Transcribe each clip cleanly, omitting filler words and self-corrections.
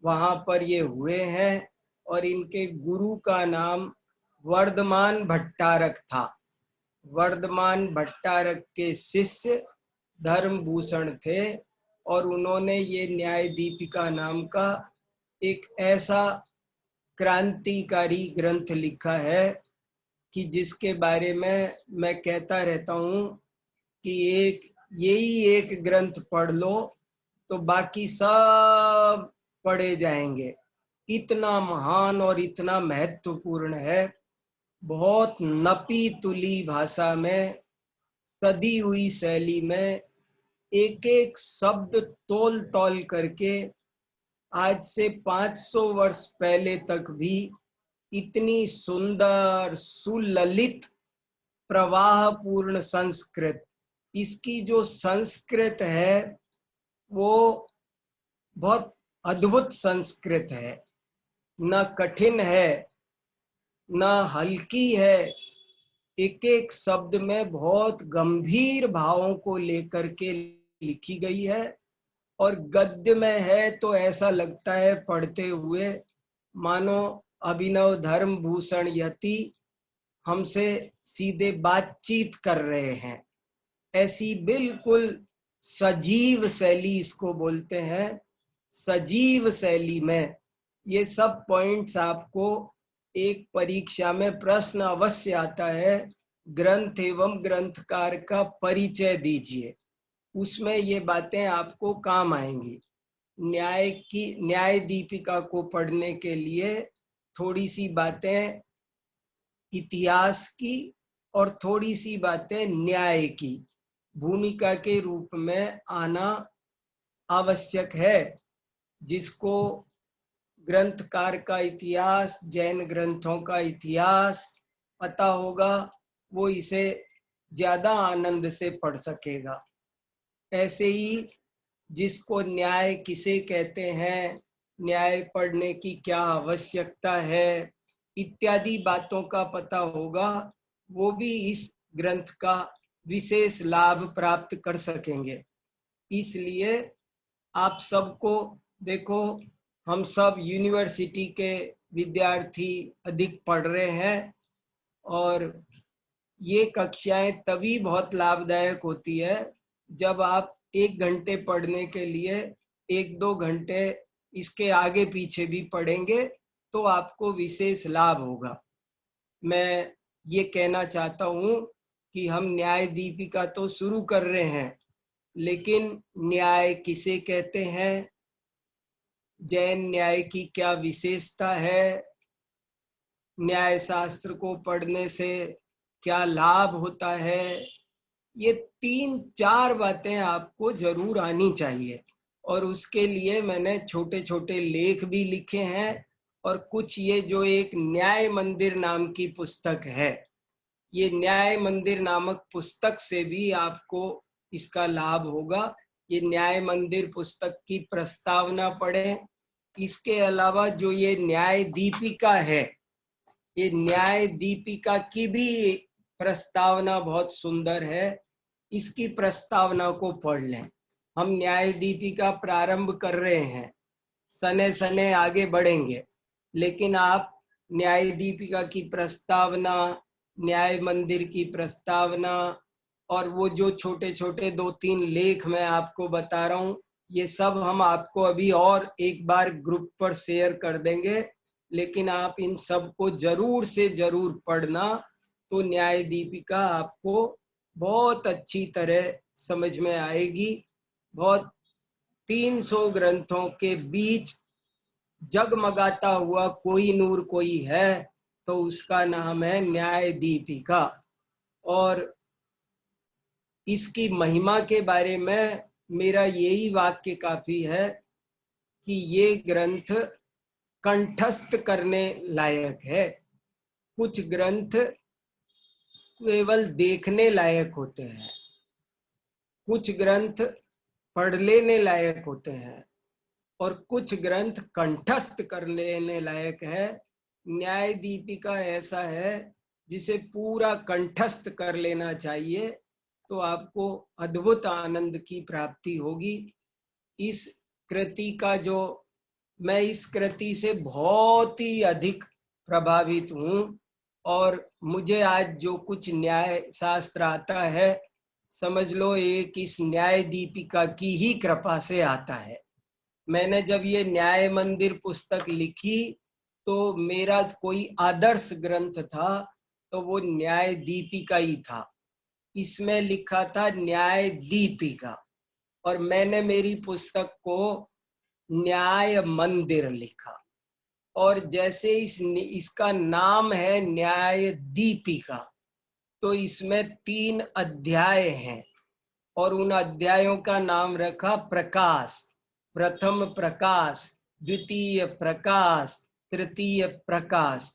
वहां पर ये हुए हैं और इनके गुरु का नाम वर्धमान भट्टारक था। वर्धमान भट्टारक के शिष्य धर्मभूषण थे और उन्होंने ये न्याय दीपिका नाम का एक ऐसा क्रांतिकारी ग्रंथ लिखा है कि जिसके बारे में मैं कहता रहता हूँ कि यही एक ग्रंथ पढ़ लो तो बाकी सब पढ़े जाएंगे। इतना महान और इतना महत्वपूर्ण है। बहुत नपी तुली भाषा में, सदी हुई शैली में, एक एक शब्द तोल तोल करके आज से 500 वर्ष पहले तक भी इतनी सुंदर सुललित प्रवाहपूर्ण संस्कृत, इसकी जो संस्कृत है वो बहुत अद्भुत संस्कृत है। न कठिन है न हल्की है। एक एक शब्द में बहुत गंभीर भावों को लेकर के लिखी गई है और गद्य में है तो ऐसा लगता है पढ़ते हुए मानो अभिनव धर्मभूषण यति हमसे सीधे बातचीत कर रहे हैं। ऐसी बिल्कुल सजीव शैली इसको बोलते हैं। सजीव शैली में ये सब पॉइंट्स आपको एक परीक्षा में प्रश्न अवश्य आता है, ग्रंथ एवं ग्रंथकार का परिचय दीजिए। उसमें ये बातें आपको काम आएंगी। न्याय दीपिका को पढ़ने के लिए थोड़ी सी बातें इतिहास की और थोड़ी सी बातें न्याय की भूमिका के रूप में आना आवश्यक है। जिसको ग्रंथकार का इतिहास, जैन ग्रंथों का इतिहास पता होगा वो इसे ज्यादा आनंद से पढ़ सकेगा। ऐसे ही जिसको न्याय किसे कहते हैं, न्याय पढ़ने की क्या आवश्यकता है, इत्यादि बातों का पता होगा, वो भी इस ग्रंथ का विशेष लाभ प्राप्त कर सकेंगे। इसलिए आप सबको देखो, हम सब यूनिवर्सिटी के विद्यार्थी अधिक पढ़ रहे हैं और ये कक्षाएं तभी बहुत लाभदायक होती है जब आप 1 घंटे पढ़ने के लिए 1-2 घंटे इसके आगे पीछे भी पढ़ेंगे तो आपको विशेष लाभ होगा। मैं ये कहना चाहता हूँ कि हम न्याय दीपिका तो शुरू कर रहे हैं, लेकिन न्याय किसे कहते हैं, जैन न्याय की क्या विशेषता है, न्याय शास्त्र को पढ़ने से क्या लाभ होता है, ये 3-4 बातें आपको जरूर आनी चाहिए। और उसके लिए मैंने छोटे छोटे लेख भी लिखे हैं और कुछ ये जो एक न्याय मंदिर नाम की पुस्तक है, ये न्याय मंदिर नामक पुस्तक से भी आपको इसका लाभ होगा। ये न्याय मंदिर पुस्तक की प्रस्तावना पढ़ें। इसके अलावा जो ये न्याय दीपिका है, ये न्याय दीपिका की भी प्रस्तावना बहुत सुंदर है। इसकी प्रस्तावना को पढ़ लें। हम न्याय दीपिका प्रारंभ कर रहे हैं, सने सने आगे बढ़ेंगे, लेकिन आप न्याय दीपिका की प्रस्तावना, न्याय मंदिर की प्रस्तावना और वो जो छोटे छोटे 2-3 लेख मैं आपको बता रहा हूँ, ये सब हम आपको अभी और एक बार ग्रुप पर शेयर कर देंगे। लेकिन आप इन सब को जरूर से जरूर पढ़ना, तो न्याय दीपिका आपको बहुत अच्छी तरह समझ में आएगी। बहुत 300 ग्रंथों के बीच जगमगाता हुआ कोई नूर कोई है तो उसका नाम है न्याय दीपिका। और इसकी महिमा के बारे में मेरा यही वाक्य काफी है कि ये ग्रंथ कंठस्थ करने लायक है। कुछ ग्रंथ केवल देखने लायक होते हैं, कुछ ग्रंथ पढ़ लेने लायक होते हैं और कुछ ग्रंथ कंठस्थ कर लेने लायक है। न्याय दीपिका ऐसा है जिसे पूरा कंठस्थ कर लेना चाहिए, तो आपको अद्भुत आनंद की प्राप्ति होगी। इस कृति का जो मैं इस कृति से बहुत ही अधिक प्रभावित हूँ और मुझे आज जो कुछ न्याय शास्त्र आता है, समझ लो एक इस न्याय दीपिका की ही कृपा से आता है। मैंने जब ये न्याय मंदिर पुस्तक लिखी तो मेरा कोई आदर्श ग्रंथ था तो वो न्याय दीपिका ही था। इसमें लिखा था न्याय दीपिका और मैंने मेरी पुस्तक को न्याय मंदिर लिखा। और जैसे इसका नाम है न्याय दीपिका, तो इसमें 3 अध्याय हैं और उन अध्यायों का नाम रखा प्रकाश। प्रथम प्रकाश, द्वितीय प्रकाश, तृतीय प्रकाश।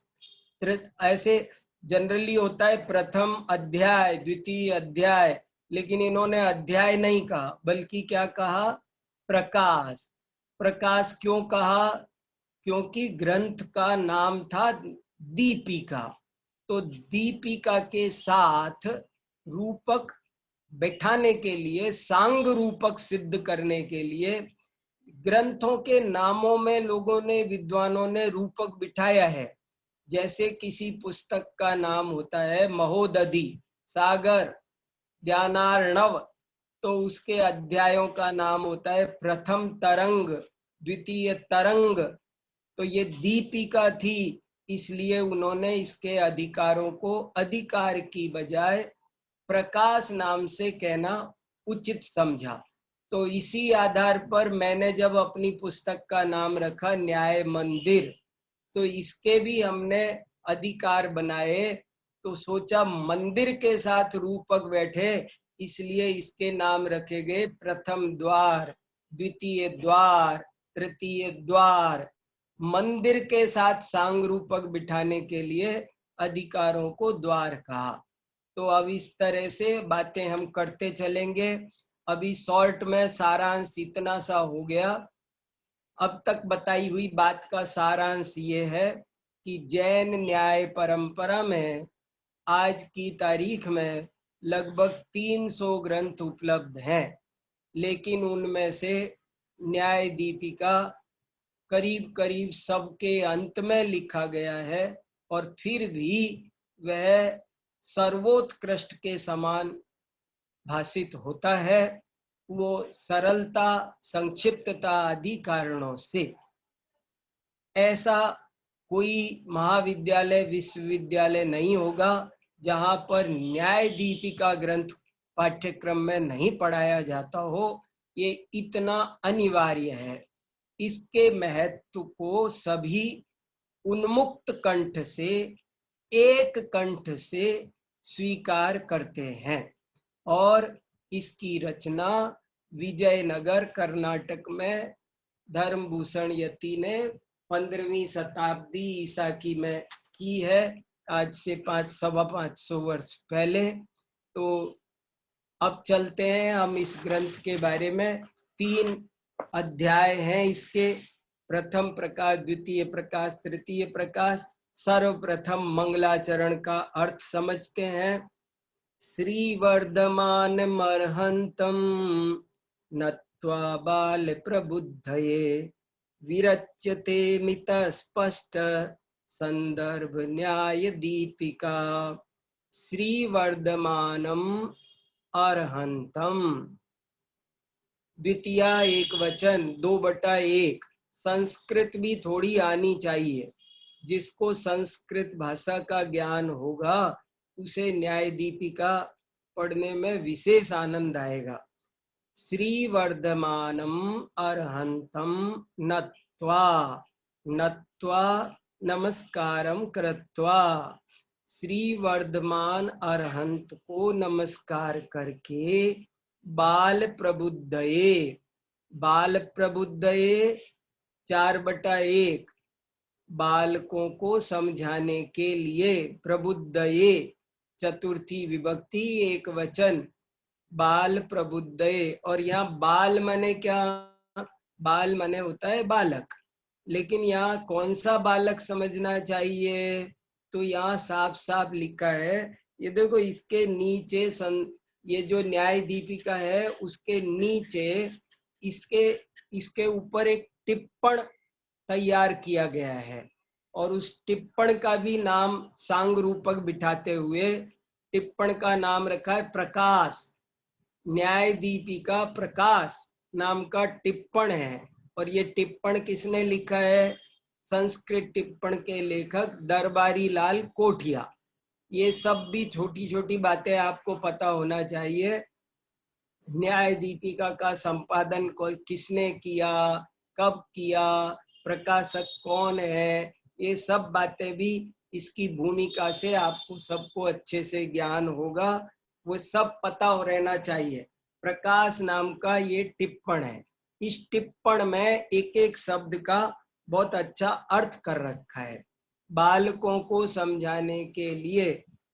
ऐसे जनरली होता है प्रथम अध्याय, द्वितीय अध्याय, लेकिन इन्होंने अध्याय नहीं कहा बल्कि क्या कहा, प्रकाश। प्रकाश क्यों कहा? क्योंकि ग्रंथ का नाम था दीपिका। तो दीपिका के साथ रूपक बैठाने के लिए, सांग रूपक सिद्ध करने के लिए ग्रंथों के नामों में लोगों ने, विद्वानों ने रूपक बिठाया है। जैसे किसी पुस्तक का नाम होता है महोदधि, सागर, ज्ञानार्णव, तो उसके अध्यायों का नाम होता है प्रथम तरंग, द्वितीय तरंग। तो ये दीपिका थी, इसलिए उन्होंने इसके अधिकारों को अधिकार की बजाय प्रकाश नाम से कहना उचित समझा। तो इसी आधार पर मैंने जब अपनी पुस्तक का नाम रखा न्याय मंदिर, तो इसके भी हमने अधिकार बनाए। तो सोचा मंदिर के साथ रूपक बैठे, इसलिए इसके नाम रखे गए प्रथम द्वार, द्वितीय द्वार, तृतीय द्वार। मंदिर के साथ सांग रूपक बिठाने के लिए अधिकारों को द्वार कहा। तो अब इस तरह से बातें हम करते चलेंगे। अभी शॉर्ट में सारांश इतना सा हो गया। अब तक बताई हुई बात का सारांश ये है कि जैन न्याय परंपरा में आज की तारीख में लगभग 300 ग्रंथ उपलब्ध हैं, लेकिन उनमें से न्याय दीपिका करीब करीब सबके अंत में लिखा गया है और फिर भी वह सर्वोत्कृष्ट के समान भाषित होता है। वो सरलता, संक्षिप्तता आदि कारणों से। ऐसा कोई महाविद्यालय, विश्वविद्यालय नहीं होगा जहां पर न्याय दीपिका ग्रंथ पाठ्यक्रम में नहीं पढ़ाया जाता हो। ये इतना अनिवार्य है। इसके महत्व को सभी उन्मुक्त कंठ से, एक कंठ से स्वीकार करते हैं। और इसकी रचना विजयनगर कर्नाटक में धर्मभूषण यति ने 15वीं शताब्दी ईसा की में की है, आज से 500-550 वर्ष पहले। तो अब चलते हैं हम इस ग्रंथ के बारे में। 3 अध्याय हैं इसके, प्रथम प्रकाश, द्वितीय प्रकाश, तृतीय प्रकाश। सर्वप्रथम मंगलाचरण का अर्थ समझते हैं। श्री वर्धमान मर्हंतम नत्वा बाल प्रबुद्धये विरच्यते मित स्पष्ट संदर्भ न्याय दीपिका। श्री वर्धमानम अर्हंतम, द्वितीया एक वचन 2/1। संस्कृत भी थोड़ी आनी चाहिए। जिसको संस्कृत भाषा का ज्ञान होगा उसे न्याय दीपिका पढ़ने में विशेष आनंद आएगा। श्री वर्धमानम अर्हंतम नत्वा, नत्वा नमस्कारम कृत्वा, श्री वर्धमान अर्हंत को नमस्कार करके बाल प्रबुद्धये, बाल प्रबुद्धये 4/1, बालकों को समझाने के लिए, प्रबुद्धये चतुर्थी विभक्ति एक वचन, बाल प्रबुद्धये। और यहाँ बाल माने क्या? बाल माने होता है बालक, लेकिन यहाँ कौन सा बालक समझना चाहिए? तो यहाँ साफ साफ लिखा है, ये देखो इसके नीचे ये जो न्याय दीपिका है उसके नीचे इसके ऊपर एक टिप्पण तैयार किया गया है। और उस टिप्पण का भी नाम सांग रूपक बिठाते हुए टिप्पण का नाम रखा है प्रकाश। न्याय दीपिका प्रकाश नाम का टिप्पण है। और ये टिप्पण किसने लिखा है? संस्कृत टिप्पण के लेखक दरबारी लाल कोठिया। ये सब भी छोटी छोटी बातें आपको पता होना चाहिए। न्याय दीपिका का संपादन किसने किया, कब किया, प्रकाशक कौन है, ये सब बातें भी इसकी भूमिका से आपको सबको अच्छे से ज्ञान होगा, वो सब पता हो रहना चाहिए। प्रकाश नाम का ये टिप्पण है। इस टिप्पण में एक एक शब्द का बहुत अच्छा अर्थ कर रखा है बालकों को समझाने के लिए।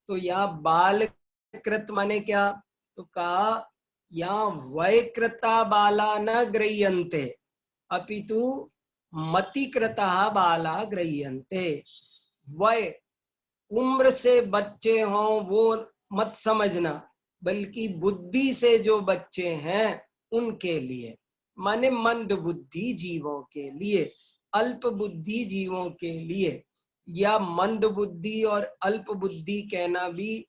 तो यहाँ बालकृत माने क्या? तो कहा यहाँ वयकृता बाला न गृह्यन्ते अपितु मतिकृता बाला गृह्यन्ते। वय उम्र से बच्चे हों वो मत समझना, बल्कि बुद्धि से जो बच्चे हैं उनके लिए, माने मंद बुद्धि जीवों के लिए, अल्प बुद्धि जीवों के लिए। या मंद बुद्धि और अल्प बुद्धि कहना भी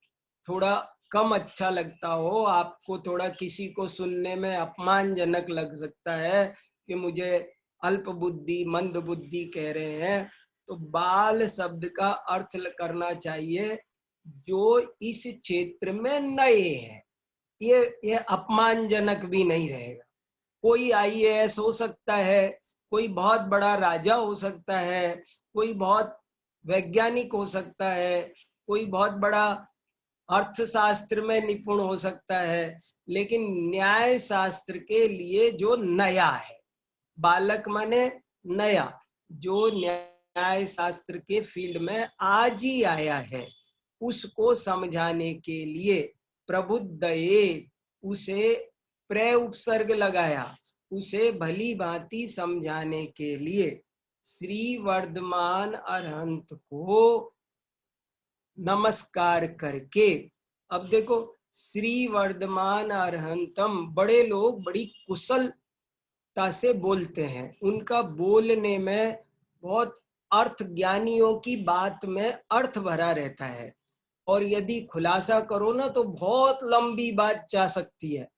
थोड़ा कम अच्छा लगता हो आपको, थोड़ा किसी को सुनने में अपमानजनक लग सकता है कि मुझे अल्प बुद्धि मंद बुद्धि कह रहे हैं। तो बाल शब्द का अर्थ करना चाहिए जो इस क्षेत्र में नए हैं। ये अपमानजनक भी नहीं रहेगा। कोई IAS हो सकता है, कोई बहुत बड़ा राजा हो सकता है, कोई बहुत वैज्ञानिक हो सकता है, कोई बहुत बड़ा अर्थशास्त्र में निपुण हो सकता है, लेकिन न्याय शास्त्र के लिए जो नया है, बालक माने नया, जो न्याय शास्त्र के फील्ड में आज ही आया है, उसको समझाने के लिए प्रबुद्धये, उसे प्रे उपसर्ग लगाया, उसे भली भांति समझाने के लिए श्री वर्धमान अरहंत को नमस्कार करके। अब देखो, श्री वर्धमान अरहंतम, बड़े लोग बड़ी कुशलता से बोलते हैं, उनका बोलने में बहुत अर्थ, ज्ञानियों की बात में अर्थ भरा रहता है। और यदि खुलासा करो ना तो बहुत लंबी बात जा सकती है।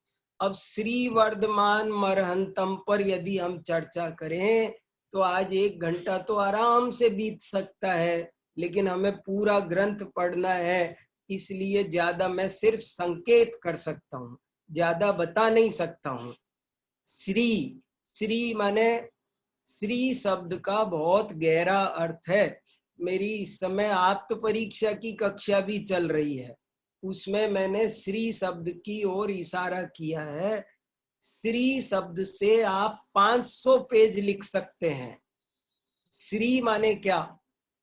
अब श्री वर्धमान मरहंतम पर यदि हम चर्चा करें तो आज 1 घंटा तो आराम से बीत सकता है, लेकिन हमें पूरा ग्रंथ पढ़ना है, इसलिए ज्यादा मैं सिर्फ संकेत कर सकता हूँ, ज्यादा बता नहीं सकता हूँ। श्री, श्री माने, श्री शब्द का बहुत गहरा अर्थ है। मेरी इस समय आत्म परीक्षा की कक्षा भी चल रही है, उसमें मैंने श्री शब्द की ओर इशारा किया है। श्री शब्द से आप 500 पेज लिख सकते हैं। श्री माने क्या?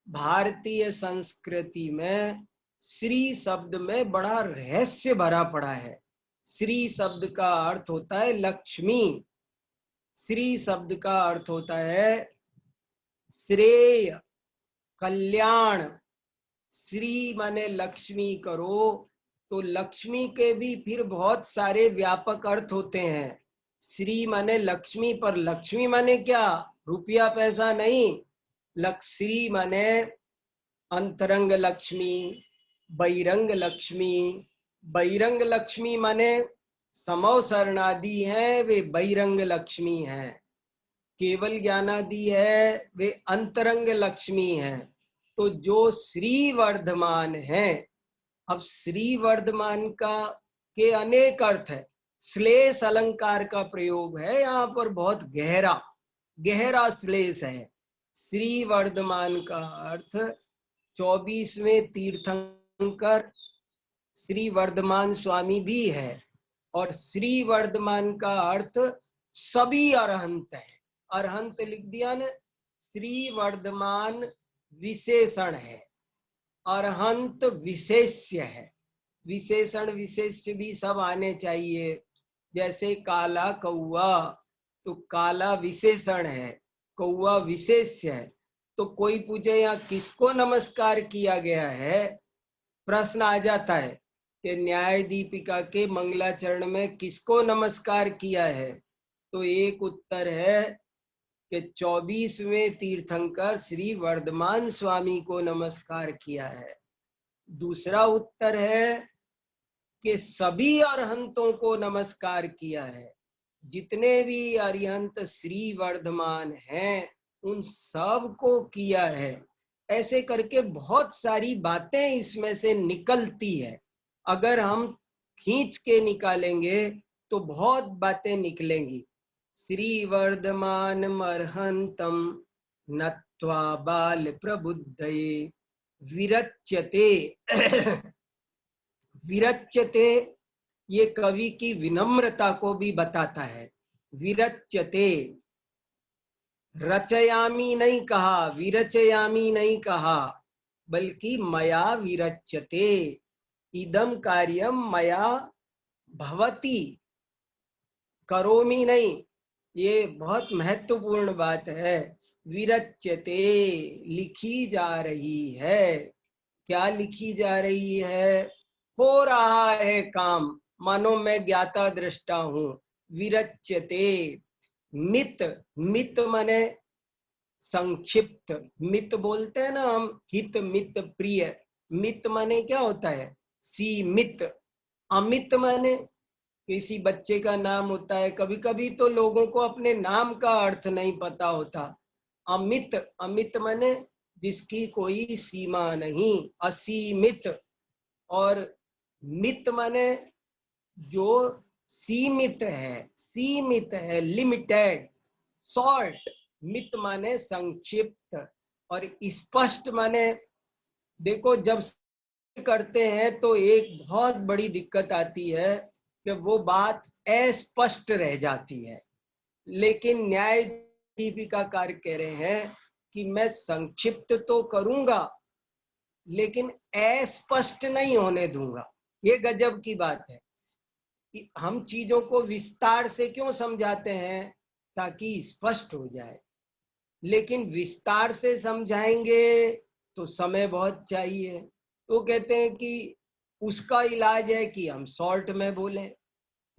भारतीय संस्कृति में श्री शब्द में बड़ा रहस्य भरा पड़ा है। श्री शब्द का अर्थ होता है लक्ष्मी, श्री शब्द का अर्थ होता है श्रेय, कल्याण। श्री माने लक्ष्मी करो, तो लक्ष्मी के भी फिर बहुत सारे व्यापक अर्थ होते हैं। श्री माने लक्ष्मी, पर लक्ष्मी माने क्या? रुपया पैसा नहीं। श्री माने अंतरंग लक्ष्मी, बहिरंग लक्ष्मी। बहिरंग लक्ष्मी माने समव शरणादि है, वे बहिरंग लक्ष्मी है। केवल ज्ञानादि है, वे अंतरंग लक्ष्मी है। तो जो श्री वर्धमान है, अब श्री वर्धमान का के अनेक अर्थ है। श्लेष अलंकार का प्रयोग है यहाँ पर, बहुत गहरा गहरा श्लेष है। श्री वर्धमान का अर्थ 24वें तीर्थंकर श्री वर्धमान स्वामी भी है, और श्री वर्धमान का अर्थ सभी अरहंत है। अरहंत लिख दिया ना, श्री वर्धमान विशेषण है, अरहंत विशेष्य है। विशेषण विशेष्य भी सब आने चाहिए। जैसे काला कौआ, तो काला विशेषण है, कौआ विशेष्य है। तो कोई पूछे यहाँ किसको नमस्कार किया गया है, प्रश्न आ जाता है कि न्याय दीपिका के मंगलाचरण में किसको नमस्कार किया है। तो एक उत्तर है कि 24वें तीर्थंकर श्री वर्धमान स्वामी को नमस्कार किया है। दूसरा उत्तर है कि सभी अरहंतों को नमस्कार किया है। जितने भी अरिहंत श्री वर्धमान हैं उन सब को किया है। ऐसे करके बहुत सारी बातें इसमें से निकलती है। अगर हम खींच के निकालेंगे तो बहुत बातें निकलेंगी। श्री वर्धमान मर्हंतम नत्वा बाल प्रबुद्धये विरच्यते। विरच्यते ये कवि की विनम्रता को भी बताता है। विरच्यते, रचयामी नहीं कहा, विरचयामी नहीं कहा, बल्कि मया विरच्यते, इदम कार्यम मया भवति, करोमि नहीं। ये बहुत महत्वपूर्ण बात है। विरच्यते, लिखी जा रही है। क्या लिखी जा रही है? हो रहा है काम, मानो मैं ज्ञाता दृष्टा हूं। विरच्यते, मित, मित माने संक्षिप्त। मित बोलते हैं ना हम, हित मित प्रिय। मित माने क्या होता है? सीमित। अमित माने किसी बच्चे का नाम होता है। कभी कभी तो लोगों को अपने नाम का अर्थ नहीं पता होता। अमित, अमित माने जिसकी कोई सीमा नहीं, असीमित। और मित माने जो सीमित है, सीमित है, लिमिटेड। शॉर्ट, मित माने संक्षिप्त। और स्पष्ट माने, देखो जब करते हैं तो एक बहुत बड़ी दिक्कत आती है कि वो बात अस्पष्ट रह जाती है। लेकिन न्याय दीपिकाकार कह रहे हैं कि मैं संक्षिप्त तो करूंगा लेकिन अस्पष्ट नहीं होने दूंगा। ये गजब की बात है। हम चीजों को विस्तार से क्यों समझाते हैं? ताकि स्पष्ट हो जाए। लेकिन विस्तार से समझाएंगे तो समय बहुत चाहिए। तो कहते हैं कि उसका इलाज है कि हम शॉर्ट में बोलें।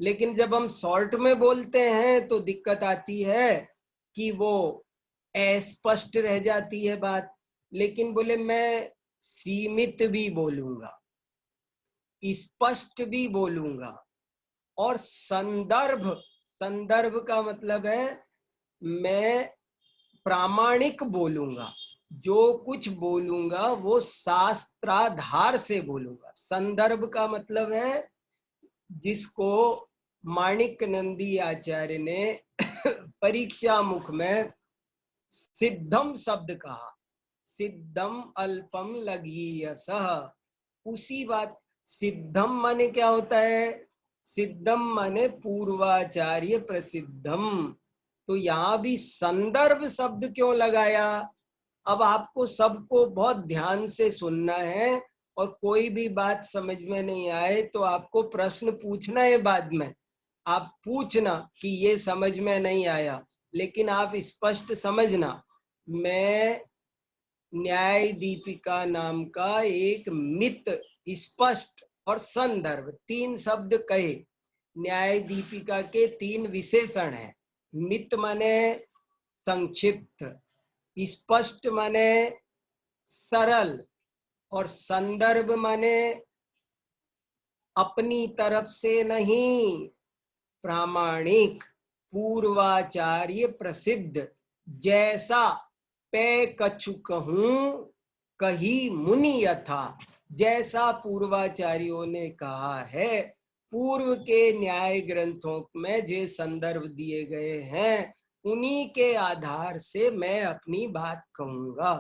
लेकिन जब हम शॉर्ट में बोलते हैं तो दिक्कत आती है कि वो अस्पष्ट रह जाती है बात। लेकिन बोले मैं सीमित भी बोलूंगा, स्पष्ट भी बोलूंगा, और संदर्भ, संदर्भ का मतलब है मैं प्रामाणिक बोलूंगा। जो कुछ बोलूंगा वो शास्त्राधार से बोलूंगा। संदर्भ का मतलब है जिसको माणिक नंदी आचार्य ने परीक्षा मुख में सिद्धम शब्द कहा। सिद्धम अल्पम लघीयसः, उसी बात। सिद्धम माने क्या होता है? सिद्धम माने पूर्वाचार्य प्रसिद्धम। तो यहाँ भी संदर्भ शब्द क्यों लगाया? अब आपको सबको बहुत ध्यान से सुनना है, और कोई भी बात समझ में नहीं आए तो आपको प्रश्न पूछना है। बाद में आप पूछना कि ये समझ में नहीं आया, लेकिन आप स्पष्ट समझना। मैं न्याय दीपिका नाम का एक मित, स्पष्ट और संदर्भ, तीन शब्द कहे। न्याय दीपिका के तीन विशेषण हैं। मित माने संक्षिप्त, स्पष्ट माने सरल, और संदर्भ माने अपनी तरफ से नहीं, प्रामाणिक, पूर्वाचार्य प्रसिद्ध। जैसा पे कछु कहूं कही मुनि यथा, जैसा पूर्वाचार्यों ने कहा है, पूर्व के न्याय ग्रंथों में जो संदर्भ दिए गए हैं उन्हीं के आधार से मैं अपनी बात कहूंगा।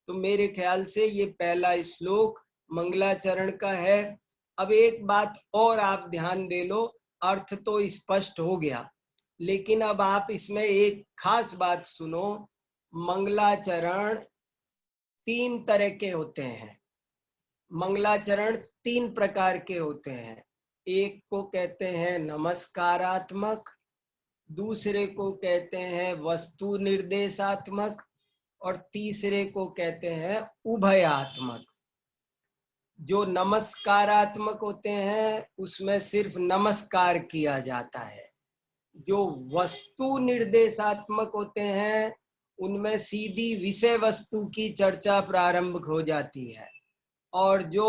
तो मेरे ख्याल से ये पहला श्लोक मंगलाचरण का है। अब एक बात और आप ध्यान दे लो, अर्थ तो स्पष्ट हो गया, लेकिन अब आप इसमें एक खास बात सुनो। मंगलाचरण तीन तरह के होते हैं। मंगलाचरण तीन प्रकार के होते हैं। एक को कहते हैं नमस्कारात्मक, दूसरे को कहते हैं वस्तु निर्देशात्मक, और तीसरे को कहते हैं उभयात्मक। जो नमस्कारात्मक होते हैं उसमें सिर्फ नमस्कार किया जाता है, जो वस्तु निर्देशात्मक होते हैं उनमें सीधी विषय वस्तु की चर्चा प्रारंभ हो जाती है, और जो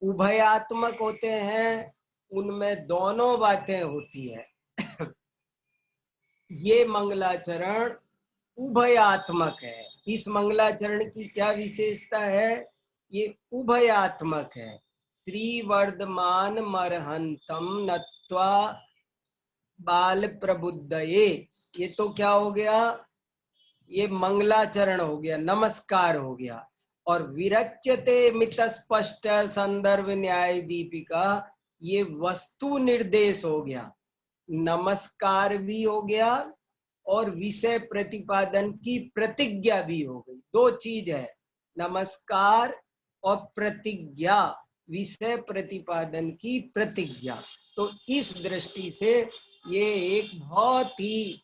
उभयात्मक होते हैं उनमें दोनों बातें होती है। ये मंगलाचरण उभयात्मक है। इस मंगलाचरण की क्या विशेषता है? ये उभयात्मक है। श्री वर्धमान मरहंतम नत्वा बाल प्रबुद्धये, ये तो क्या हो गया? ये मंगलाचरण हो गया, नमस्कार हो गया। और विरच्यते मित स्पष्ट संदर्भ न्याय दीपिका, ये वस्तु निर्देश हो गया, नमस्कार भी हो गया और विषय प्रतिपादन की प्रतिज्ञा भी हो गई। दो चीज है, नमस्कार और प्रतिज्ञा, विषय प्रतिपादन की प्रतिज्ञा। तो इस दृष्टि से ये एक बहुत ही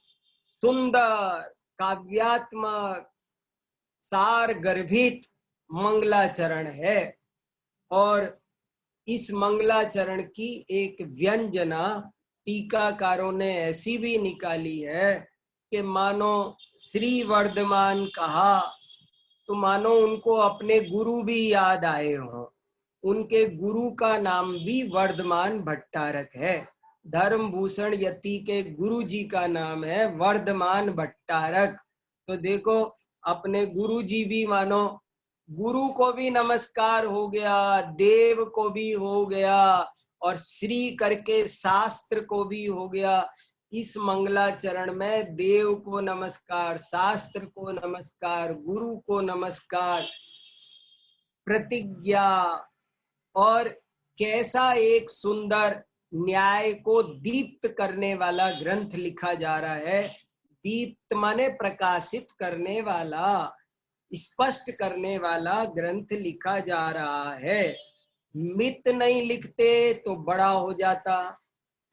सुंदर काव्यात्मक सार गर्भित मंगलाचरण है। और इस मंगलाचरण की एक व्यंजना टीकाकारों ने ऐसी भी निकाली है कि मानो श्री वर्धमान कहा तो मानो उनको अपने गुरु भी याद आए हों। उनके गुरु का नाम भी वर्धमान भट्टारक है। धर्मभूषण यति के गुरु जी का नाम है वर्धमान भट्टारक। तो देखो, अपने गुरु जी भी मानो, गुरु को भी नमस्कार हो गया, देव को भी हो गया, और श्री करके शास्त्र को भी हो गया। इस मंगलाचरण में देव को नमस्कार, शास्त्र को नमस्कार, गुरु को नमस्कार, प्रतिज्ञा, और कैसा एक सुंदर न्याय को दीप्त करने वाला ग्रंथ लिखा जा रहा है। दीप्त माने प्रकाशित करने वाला, स्पष्ट करने वाला ग्रंथ लिखा जा रहा है। मित नहीं लिखते तो बड़ा हो जाता,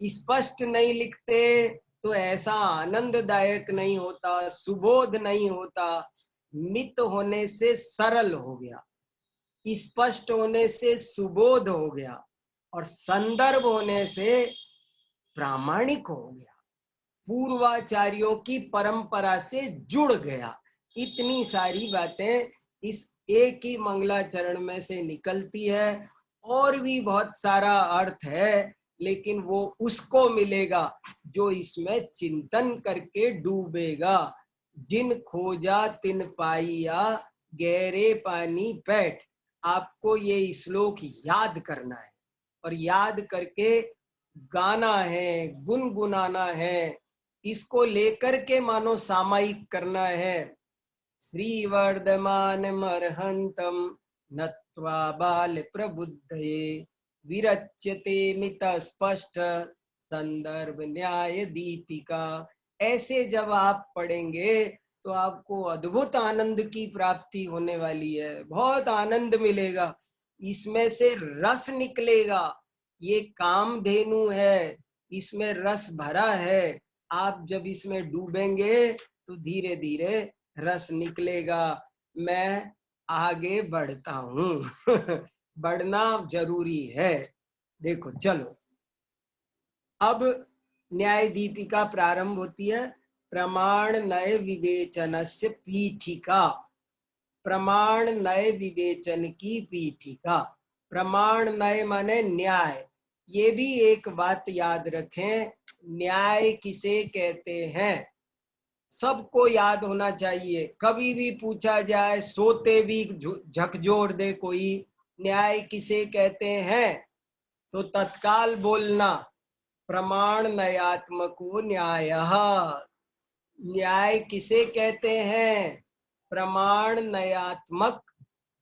स्पष्ट नहीं लिखते तो ऐसा आनंददायक नहीं होता, सुबोध नहीं होता। मित होने से सरल हो गया, स्पष्ट होने से सुबोध हो गया, और संदर्भ होने से प्रामाणिक हो गया, पूर्वाचार्यों की परंपरा से जुड़ गया। इतनी सारी बातें इस एक ही मंगलाचरण में से निकलती है। और भी बहुत सारा अर्थ है, लेकिन वो उसको मिलेगा जो इसमें चिंतन करके डूबेगा। जिन खोजा तिन पाइया, गहरे पानी बैठ। आपको ये श्लोक याद करना है, और याद करके गाना है, गुनगुनाना है, इसको लेकर के मानो सामायिक करना है। श्री वर्धमान मरहंतम नत्वा बाल प्रबुद्धये, विरच्यते मित स्पष्ट संदर्भ न्याय दीपिका। ऐसे जब आप पढ़ेंगे तो आपको अद्भुत आनंद की प्राप्ति होने वाली है, बहुत आनंद मिलेगा, इसमें से रस निकलेगा। ये कामधेनु है, इसमें रस भरा है। आप जब इसमें डूबेंगे तो धीरे धीरे रस निकलेगा। मैं आगे बढ़ता हूँ बढ़ना जरूरी है। देखो चलो, अब न्याय दीपिका प्रारंभ होती है। प्रमाण नय विवेचनस्य पीठिका, प्रमाण नय विवेचन की पीठिका। प्रमाण नय माने न्याय। ये भी एक बात याद रखें, न्याय किसे कहते हैं सबको याद होना चाहिए। कभी भी पूछा जाए, सोते भी झकझोर दे कोई, न्याय किसे कहते हैं, तो तत्काल बोलना प्रमाण नयात्मको न्याय। न्याय किसे कहते हैं? प्रमाण नयात्मक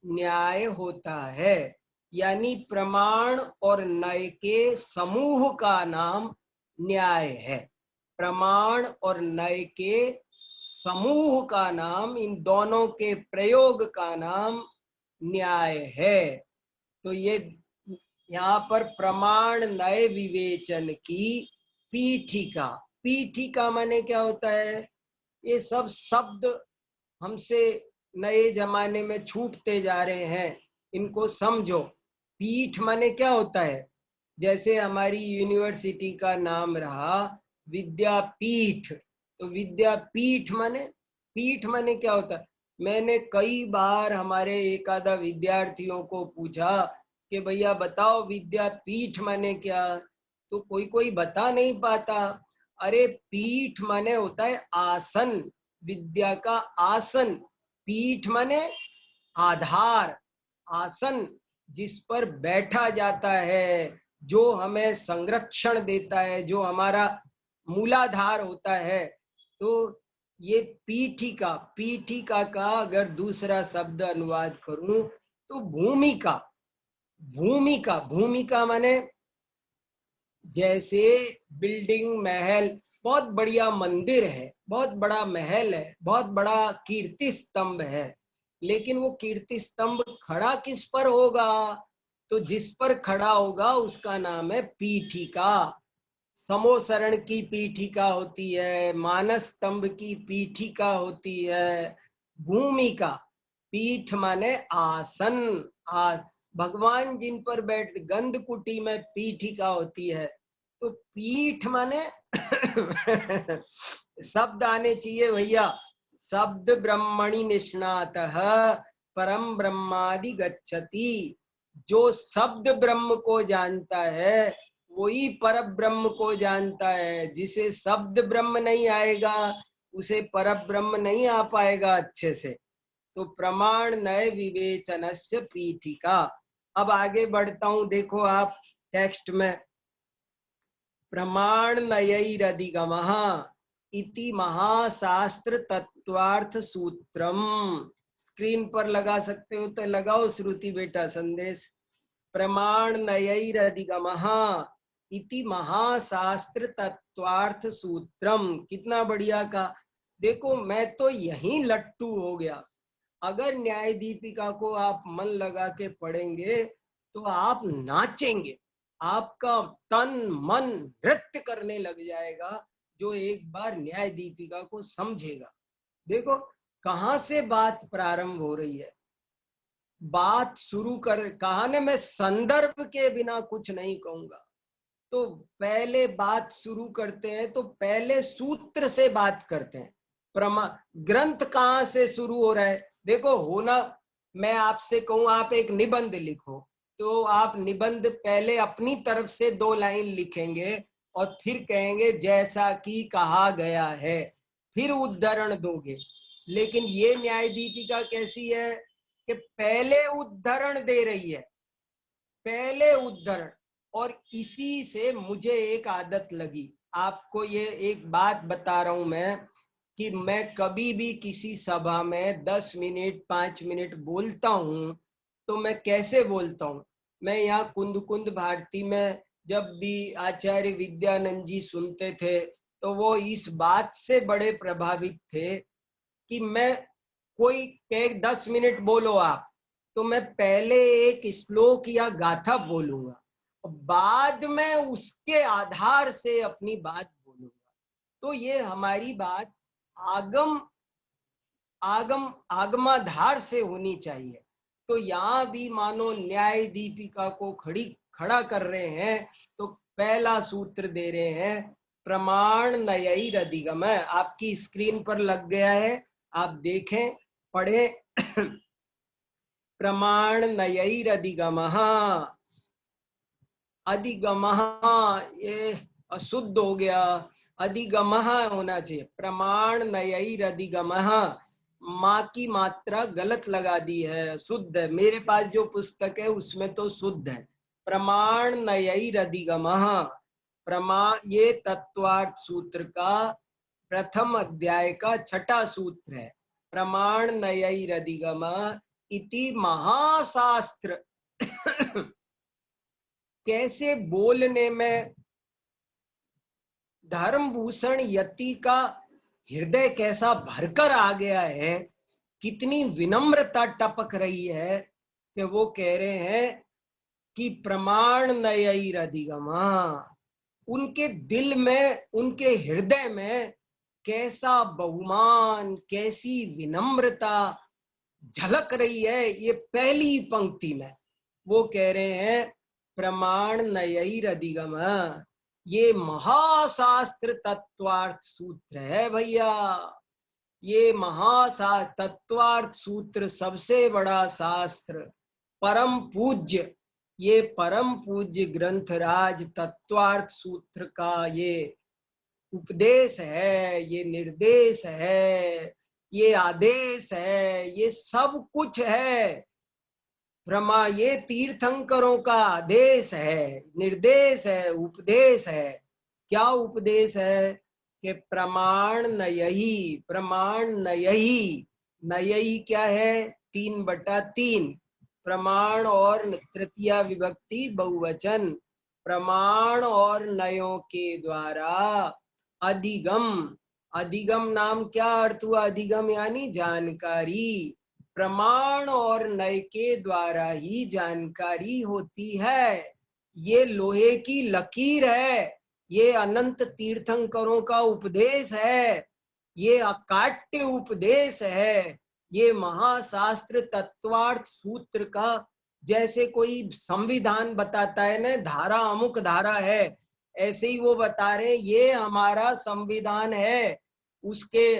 न्याय होता है, यानी प्रमाण और नय के समूह का नाम न्याय है। प्रमाण और नय के समूह का नाम, इन दोनों के प्रयोग का नाम न्याय है। तो ये यहाँ पर प्रमाण नय विवेचन की पीठिका। पीठिका माने क्या होता है? ये सब शब्द हमसे नए जमाने में छूटते जा रहे हैं, इनको समझो। पीठ माने क्या होता है? जैसे हमारी यूनिवर्सिटी का नाम रहा विद्यापीठ। तो विद्यापीठ माने क्या होता है? मैंने कई बार हमारे एक आधा विद्यार्थियों को पूछा कि भैया बताओ विद्यापीठ माने क्या, तो कोई कोई बता नहीं पाता। अरे पीठ माने होता है आसन, विद्या का आसन। पीठ माने आधार, आसन जिस पर बैठा जाता है, जो हमें संरक्षण देता है, जो हमारा मूलाधार होता है। तो ये पीठिका, पीठिका का अगर दूसरा शब्द अनुवाद करूं तो भूमिका। भूमिका, भूमिका माने जैसे बिल्डिंग, महल, बहुत बढ़िया मंदिर है, बहुत बड़ा महल है, बहुत बड़ा कीर्ति स्तंभ है, लेकिन वो कीर्ति स्तंभ खड़ा किस पर होगा? तो जिस पर खड़ा होगा उसका नाम है पीठिका। समोसरण की पीठिका होती है, मानस स्तंभ की पीठिका होती है, भूमिका। पीठ माने आसन, भगवान जिन पर बैठ, गंधकुटी में पीठिका होती है। तो पीठ माने शब्द आने चाहिए भैया। शब्द ब्रह्मणि निष्णातः परम ब्रह्मादि गच्छति। जो शब्द ब्रह्म को जानता है वही पर ब्रह्म को जानता है। जिसे शब्द ब्रह्म नहीं आएगा उसे पर ब्रह्म नहीं आ पाएगा अच्छे से। तो प्रमाण नय विवेचनस्य पीठिका। अब आगे बढ़ता हूं, देखो आप टेक्स्ट में, प्रमाण नयैरधिगमः इति महाशास्त्र तत्वार्थ सूत्रम। स्क्रीन पर लगा सकते हो तो लगाओ श्रुति बेटा संदेश। प्रमाण नयैरधिगमः इति महाशास्त्र तत्वार्थ सूत्रम। कितना बढ़िया का। देखो मैं तो यही लट्टू हो गया। अगर न्याय दीपिका को आप मन लगा के पढ़ेंगे तो आप नाचेंगे, आपका तन मन नृत्य करने लग जाएगा जो एक बार न्याय दीपिका को समझेगा। देखो कहां से बात प्रारंभ हो रही है। बात शुरू कर, कहा ने मैं संदर्भ के बिना कुछ नहीं कहूंगा। तो पहले बात शुरू करते हैं तो पहले सूत्र से बात करते हैं। ग्रंथ कहां से शुरू हो रहा है? देखो होना, मैं आपसे कहूं आप एक निबंध लिखो तो आप निबंध पहले अपनी तरफ से 2 लाइन लिखेंगे और फिर कहेंगे जैसा कि कहा गया है, फिर उद्धरण दोगे। लेकिन ये न्याय दीपिका कैसी है कि पहले उद्धरण दे रही है, पहले उद्धरण। और इसी से मुझे एक आदत लगी। आपको ये एक बात बता रहा हूं मैं कि मैं कभी भी किसी सभा में 10 मिनट 5 मिनट बोलता हूं तो मैं कैसे बोलता हूं। मैं यहाँ कुंद कुंद भारती में जब भी आचार्य विद्यानंद जी सुनते थे तो वो इस बात से बड़े प्रभावित थे कि मैं कोई 10 मिनट बोलो आप, तो मैं पहले एक श्लोक या गाथा बोलूंगा, बाद में उसके आधार से अपनी बात बोलूंगा। तो ये हमारी बात आगमाधार से होनी चाहिए। तो यहाँ भी मानो न्याय दीपिका को खड़ा कर रहे हैं तो पहला सूत्र दे रहे हैं प्रमाण नयैरधिगम। आपकी स्क्रीन पर लग गया है, आप देखें पढ़ें। प्रमाण नयैरधिगमः, अधिगमः ये अशुद्ध हो गया, अधिगमः होना चाहिए। प्रमाण नयैरधिगमः, माँ की मात्रा गलत लगा दी है, शुद्ध है। मेरे पास जो पुस्तक है उसमें तो शुद्ध है। प्रमाण नयैरधिगमः, प्रमाण ये तत्वार्थ सूत्र का प्रथम अध्याय का 6ठा सूत्र है। प्रमाण नयैरधिगमः इति महाशास्त्र। कैसे बोलने में धर्मभूषण यति का हृदय कैसा भरकर आ गया है, कितनी विनम्रता टपक रही है कि वो कह रहे हैं कि प्रमाण नयैरधिगमः। उनके दिल में, उनके हृदय में कैसा बहुमान, कैसी विनम्रता झलक रही है। ये पहली पंक्ति में वो कह रहे हैं प्रमाण नयैरधिगमः। ये महाशास्त्र तत्वार्थ सूत्र है भैया। ये तत्वार्थ सूत्र सबसे बड़ा शास्त्र, परम पूज्य, ये परम पूज्य ग्रंथराज तत्वार्थ सूत्र का ये उपदेश है, ये निर्देश है, ये आदेश है, ये सब कुछ है। ये तीर्थंकरों का आदेश है, निर्देश है, उपदेश है। क्या उपदेश है कि प्रमाण नयही, प्रमाण नयही। नयही क्या है? 3/3 प्रमाण और तृतीया विभक्ति बहुवचन। प्रमाण और नयों के द्वारा अधिगम। अधिगम नाम क्या अर्थ हुआ? अधिगम यानी जानकारी। प्रमाण और नय के द्वारा ही जानकारी होती है। ये लोहे की लकीर है, ये अनंत तीर्थंकरों का उपदेश है, ये अकाट्य उपदेश है। ये महाशास्त्र तत्वार्थ सूत्र का, जैसे कोई संविधान बताता है ना, धारा अमुक धारा है, ऐसे ही वो बता रहे ये हमारा संविधान है, उसके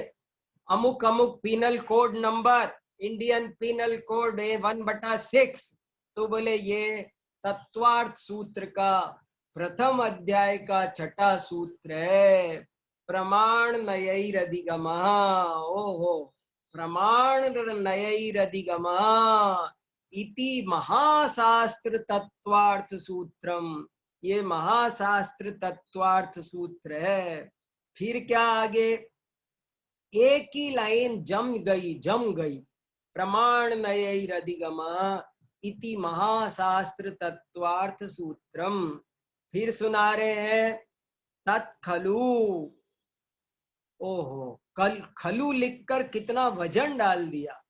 अमुक अमुक penal code number, Indian penal code 1/6। तो बोले ये तत्वार्थ सूत्र का प्रथम अध्याय का 6ठा सूत्र है, प्रमाण नयैरधिगमा। ओहो, प्रमाण नयैरधिगमा इति महाशास्त्र तत्वार्थ सूत्रम। ये महाशास्त्र तत्वार्थ सूत्र है। फिर क्या आगे? एक ही लाइन जम गई। प्रमाण नयैरधिगमा इति महाशास्त्र तत्वार्थ सूत्रम। फिर सुना रहे हैं तत्खलु। ओहो, कल खलु लिखकर कितना वजन डाल दिया।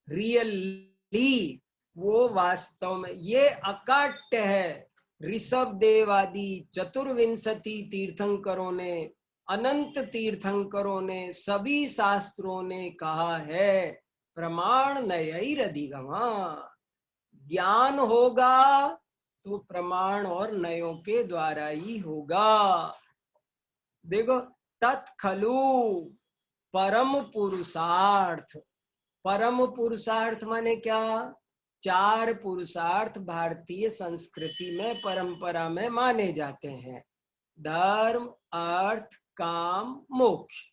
रियली, वो वास्तव में ये अकाट्य है। ऋषभ देव आदि चतुर्विंशति तीर्थंकरों ने, अनंत तीर्थंकरों ने, सभी शास्त्रों ने कहा है प्रमाण नयैरधिगमा। ज्ञान होगा तो प्रमाण और नयों के द्वारा ही होगा। देखो, तत्खलु परम पुरुषार्थ। परम पुरुषार्थ माने क्या? 4 पुरुषार्थ भारतीय संस्कृति में, परंपरा में माने जाते हैं, धर्म, अर्थ, काम, मोक्ष।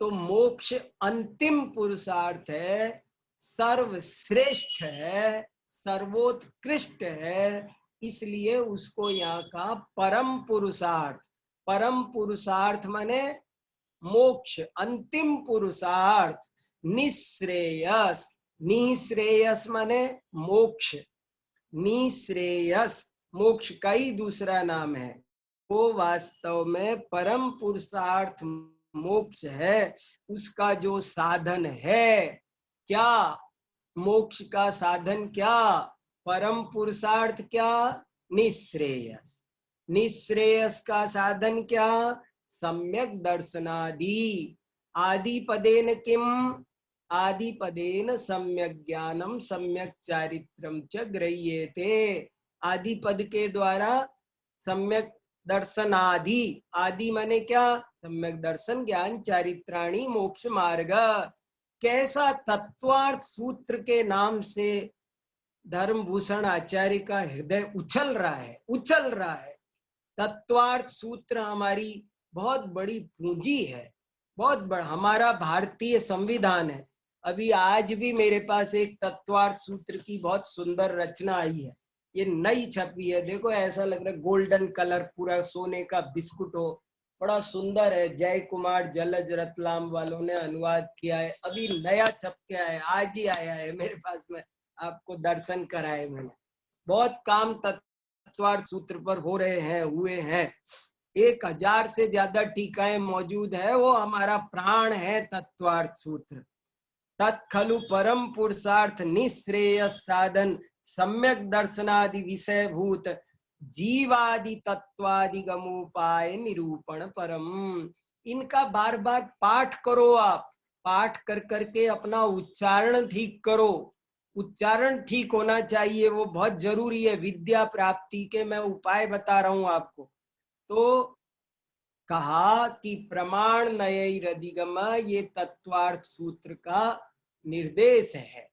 तो मोक्ष अंतिम पुरुषार्थ है, सर्वश्रेष्ठ है, सर्वोत्कृष्ट है, इसलिए उसको यहाँ का परम पुरुषार्थ। परम पुरुषार्थ माने मोक्ष, अंतिम पुरुषार्थ। निश्रेयस, निश्रेयस माने मोक्ष। निश्रेयस मोक्ष का ही दूसरा नाम है। वो वास्तव में परम पुरुषार्थ मोक्ष है। उसका जो साधन है, क्या मोक्ष का साधन? क्या परम पुरुषार्थ? क्या निश्रेयस। निश्रेयस का साधन क्या? सम्यक दर्शनादि। आदिपदेन किम? आदिपदेन सम्यक ज्ञानम सम्यक चारित्रम च गृह्येते। आदिपद के द्वारा सम्यक दर्शन आदि। आदि माने क्या? सम्यक दर्शन, ज्ञान, चारित्राणी, मोक्ष मार्ग। कैसा तत्वार्थ सूत्र के नाम से धर्मभूषण आचार्य का हृदय उछल रहा है, उछल रहा है। तत्वार्थ सूत्र हमारी बहुत बड़ी पूंजी है, बहुत बड़ा हमारा भारतीय संविधान है। अभी आज भी मेरे पास एक तत्वार्थ सूत्र की बहुत सुंदर रचना आई है, ये नई छपी है। देखो, ऐसा लग रहा है गोल्डन कलर, पूरा सोने का बिस्कुट हो, बड़ा सुंदर है। जय कुमार जलज रतलाम वालों ने अनुवाद किया है, अभी नया छप के आया, आज ही आया है मेरे पास में, आपको दर्शन कराए मैंने। बहुत काम तत्वार्थ सूत्र पर हो रहे हैं, हुए हैं। 1000 से ज्यादा टीकाएं मौजूद है। वो हमारा प्राण है तत्वार्थ सूत्र। तत्खलु परम पुरुषार्थ निश्रेयस साधन सम्यक दर्शनादि विषय भूत जीवादि तत्वादि गमोपाय निरूपण परम। इनका बार बार पाठ करो। आप पाठ कर करके अपना उच्चारण ठीक करो। उच्चारण ठीक होना चाहिए, वो बहुत जरूरी है। विद्या प्राप्ति के मैं उपाय बता रहा हूं आपको। तो कहा कि प्रमाण नयैरधिगम ये तत्वार्थ सूत्र का निर्देश है,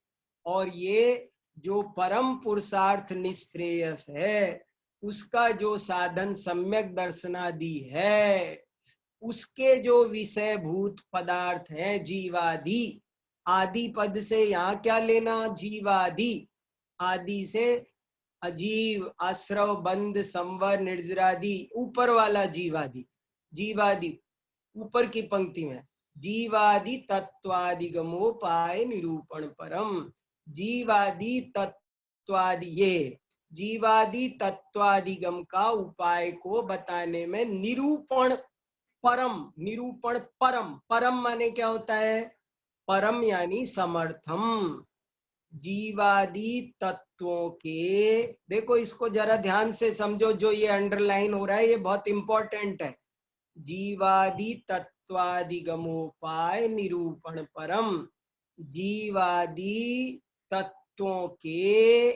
और ये जो परम पुरुषार्थ निश्रेयस है उसका जो साधन सम्यक दर्शनादि है, उसके जो विषय भूत पदार्थ है जीवादि, आदि पद से यहाँ क्या लेना, जीवादि, आदि से अजीव, आश्रव, बंध, संवर, निर्जरादि, ऊपर वाला जीवादि, जीवादि ऊपर की पंक्ति में, जीवादि तत्वादिगमोपाय निरूपण परम, जीवादि तत्वादि, ये जीवादि तत्वादिगम का उपाय को बताने में निरूपण परम, निरूपण परम, परम माने क्या होता है, परम यानी समर्थम, जीवादि तत्वों के, देखो इसको जरा ध्यान से समझो, जो ये अंडरलाइन हो रहा है ये बहुत इंपॉर्टेंट है, जीवादि तत्वादिगमोपाय निरूपण परम, जीवादि तत्वों के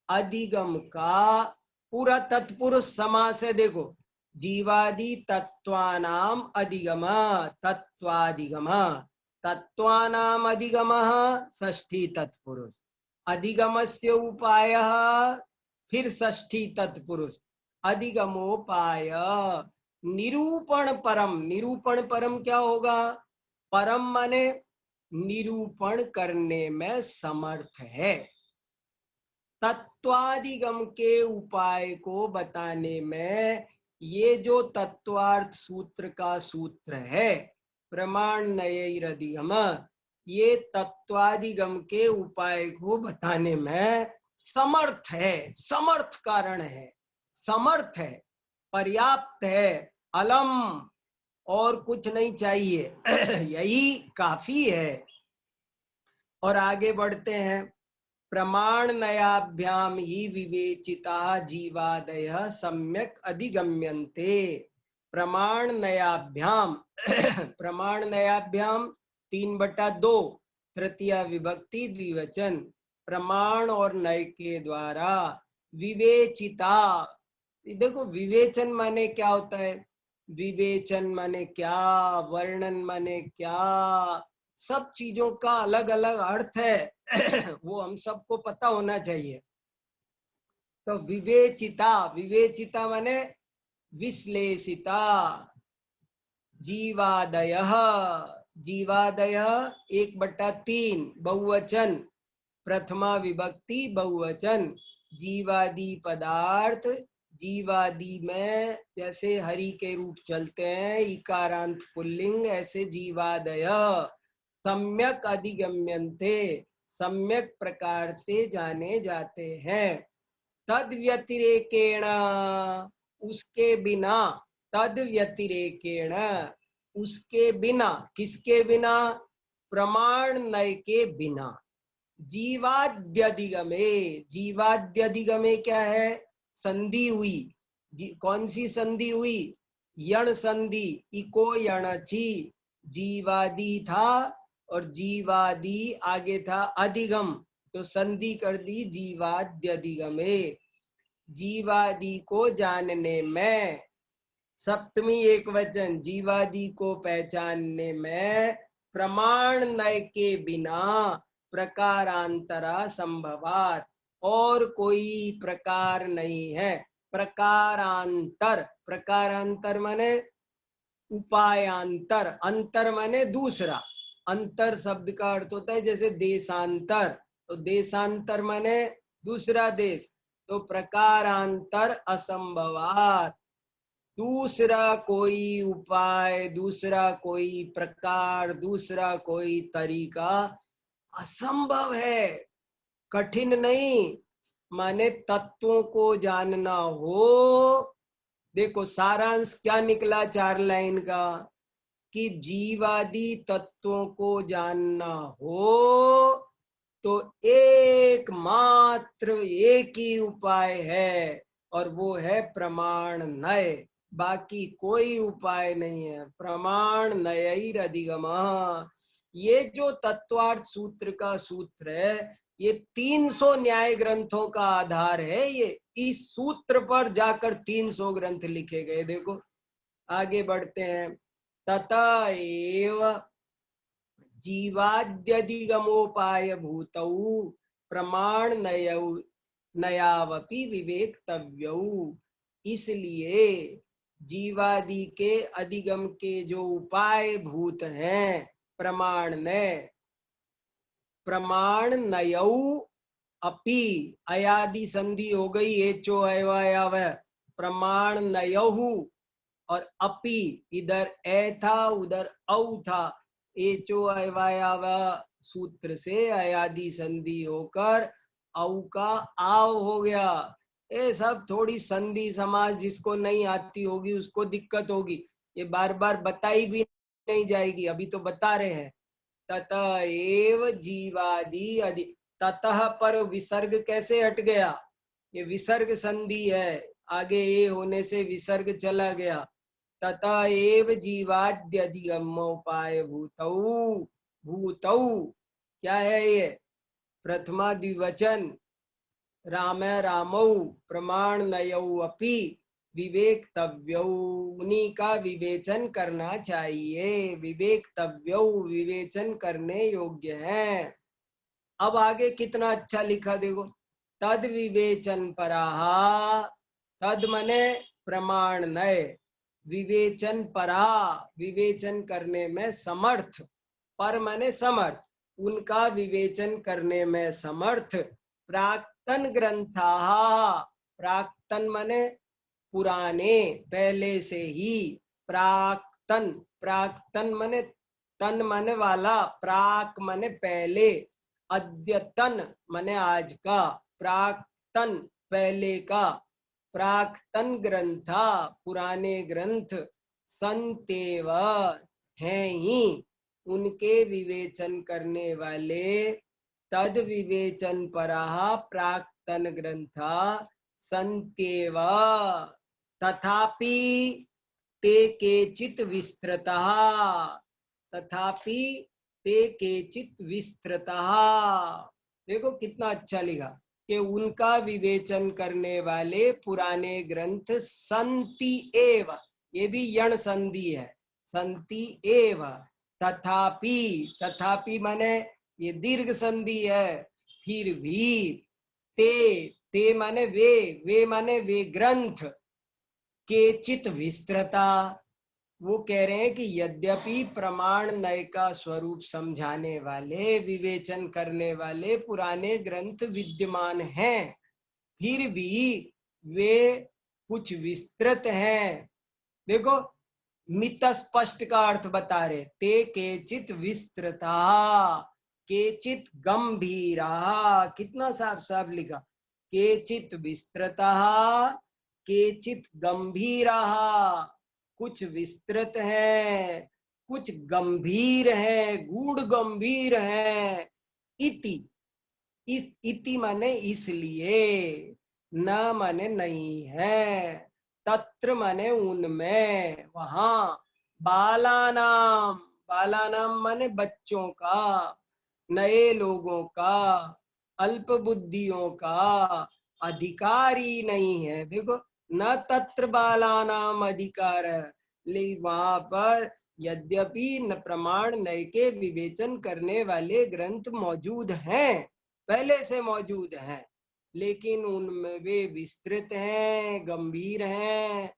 अधिगम का, पूरा तत्पुरुष समास है, देखो जीवादि तत्वानाम अधिगम, तत्वादिगम, तत्वानाम अधिगम षष्ठी तत्पुरुष, अधिगमस्य उपायः फिर षष्ठी तत्पुरुष, अधिगमोपाय निरूपण परम, निरूपण परम क्या होगा, परम माने निरूपण करने में समर्थ है, तत्वादिगम के उपाय को बताने में ये जो तत्वार्थ सूत्र का सूत्र है प्रमाण नयैरधिगम, ये तत्वादिगम के उपाय को बताने में समर्थ है, समर्थ कारण है, समर्थ है, पर्याप्त है, अलम, और कुछ नहीं चाहिए यही काफी है। और आगे बढ़ते हैं, प्रमाण नयाभ्याम ही विवेचिता जीवादय सम्यक अधिगम्यन्ते, प्रमाण नयाभ्याम प्रमाण नयाभ्याम 3/2 तृतीया विभक्ति द्विवचन, प्रमाण और नय के द्वारा विवेचिता, देखो विवेचन माने क्या होता है, विवेचन माने क्या, वर्णन माने क्या, सब चीजों का अलग अलग अर्थ है वो हम सबको पता होना चाहिए। तो विवेचिता, विवेचिता माने विश्लेषिता, जीवादयः, जीवादयः 1/3 बहुवचन, प्रथमा विभक्ति बहुवचन, जीवादि पदार्थ, जीवादि में जैसे हरि के रूप चलते हैं इकारांत पुल्लिंग, ऐसे जीवादय सम्यक अधिगम्यन्ते, सम्यक प्रकार से जाने जाते हैं, तद व्यतिरेकेण, उसके बिना, तद व्यतिरेकेण, उसके बिना, किसके बिना, प्रमाण नय के बिना, जीवाद्यधिगमे, जीवाद्यधिगमे क्या है, संधि हुई, कौन सी संधि हुई, यण संधि, इको यणची, जीवादि था और जीवादि आगे था अधिगम, तो संधि कर दी जीवाद्यधिगमे, जीवादि को जानने में, सप्तमी एक वचन, जीवादि को पहचानने में प्रमाण नय के बिना प्रकारांतरा संभवात, और कोई प्रकार नहीं है, प्रकारांतर, प्रकारांतर माने उपायांतर, अंतर माने दूसरा, अंतर शब्द का अर्थ होता है जैसे देशांतर, तो देशांतर माने दूसरा देश, तो प्रकारांतर असंभवात, दूसरा कोई उपाय, दूसरा कोई प्रकार, दूसरा कोई तरीका असंभव है, कठिन नहीं, माने तत्वों को जानना हो, देखो सारांश क्या निकला 4 लाइन का, कि जीवादि तत्वों को जानना हो तो एकमात्र एक ही उपाय है, और वो है प्रमाण नय, बाकी कोई उपाय नहीं है, प्रमाण नयैरधिगमः, ये जो तत्वार्थ सूत्र का सूत्र है, ये 300 न्याय ग्रंथों का आधार है। ये इस सूत्र पर जाकर 300 ग्रंथ लिखे गए। देखो आगे बढ़ते हैं। तथा एव जीवाद्यधिगमोपाय भूतौ प्रमाण नयावपि विवेक्तव्यौ। इसलिए जीवादि के अधिगम के जो उपाय भूत हैं, प्रमाण नयौ अपि, अयादि संधि हो गई, एचो अयवायाव, प्रमाण नयहु, और अपि इधर ए था उधर औ था, एचो अयवायाव सूत्र से अयादि संधि होकर औ का आव हो गया। ये सब थोड़ी संधि समास जिसको नहीं आती होगी उसको दिक्कत होगी, ये बार बार बताई भी नहीं जाएगी, अभी तो बता रहे हैं। ततः एव जीवादि अधि, ततः पर विसर्ग कैसे हट गया? ये विसर्ग संधि है, आगे ए होने से विसर्ग चला गया। ततः एव जीवाद्यधिगमोपाय भूतौ, भूतौ क्या है ये? प्रथमा द्विवचन, राम रामौ, प्रमाण नयौ अपि विवेक्तव्यौ, उन्हीं का विवेचन करना चाहिए। विवेक्तव्यौ, विवेचन करने योग्य है। अब आगे कितना अच्छा लिखा देखो। तद विवेचन पराहा, तद मने प्रमाण नय, विवेचन परा, विवेचन करने में समर्थ, पर मने समर्थ, उनका विवेचन करने में समर्थ, प्राक्तन ग्रंथा, प्राक्तन मने पुराने, पहले से ही, प्राक्तन, प्राक्तन मने तन मने वाला, प्राक मने पहले, अद्यतन मने आज का, प्राक्तन पहले का, प्राक्तन ग्रंथा पुराने ग्रंथ, संतेव हैं ही, उनके विवेचन करने वाले, तद विवेचन पराः प्राक्तन ग्रंथा संत्येव, तथापि ते केचित् विस्तृतः, तथापि ते केचित् विस्तृतः। देखो कितना अच्छा लिखा कि उनका विवेचन करने वाले पुराने ग्रंथ संति एव, ये भी यण संधि है, संति एव, तथापि, तथापि माने ये दीर्घ संधि है, फिर भी, ते माने वे माने वे ग्रंथ, केचित विस्तृता, वो कह रहे हैं कि यद्यपि प्रमाण नय का स्वरूप समझाने वाले, विवेचन करने वाले पुराने ग्रंथ विद्यमान हैं, फिर भी वे कुछ विस्तृत हैं। देखो मित स्पष्ट का अर्थ बता रहे, ते केचित विस्तृता, केचित गंभीरा, कितना साफ साफ लिखा, केचित विस्तृता, केचित गंभीरा, कुछ विस्तृत है, कुछ गंभीर है, गूढ़ गंभीर है। इति, इस इति माने इसलिए, न माने नहीं है, तत्र माने उनमें, वहां, बालानाम, बालानाम माने बच्चों का, नए लोगों का, अल्प बुद्धियों का अधिकार ही नहीं है। देखो न तत्र बालानाम अधिकार है, लेकिन वहां पर यद्यपि न प्रमाण नय के विवेचन करने वाले ग्रंथ मौजूद हैं, पहले से मौजूद हैं, लेकिन उनमें वे विस्तृत हैं, गंभीर हैं,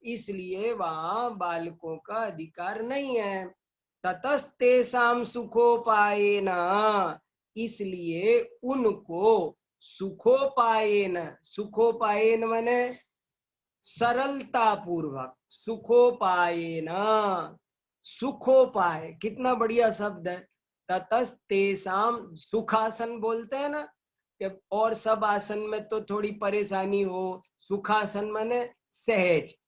इसलिए वहां बालकों का अधिकार नहीं है। ततस्तेषां सुखोपायेन, इसलिए उनको सुखोपायेन, सुखोपायेन माने सरलता पूर्वक, सुखोपायेन, सुखोपाय कितना बढ़िया शब्द है। ततस्तेषां, सुखासन बोलते हैं ना, कि और सब आसन में तो थोड़ी परेशानी हो, सुखासन माने सहज,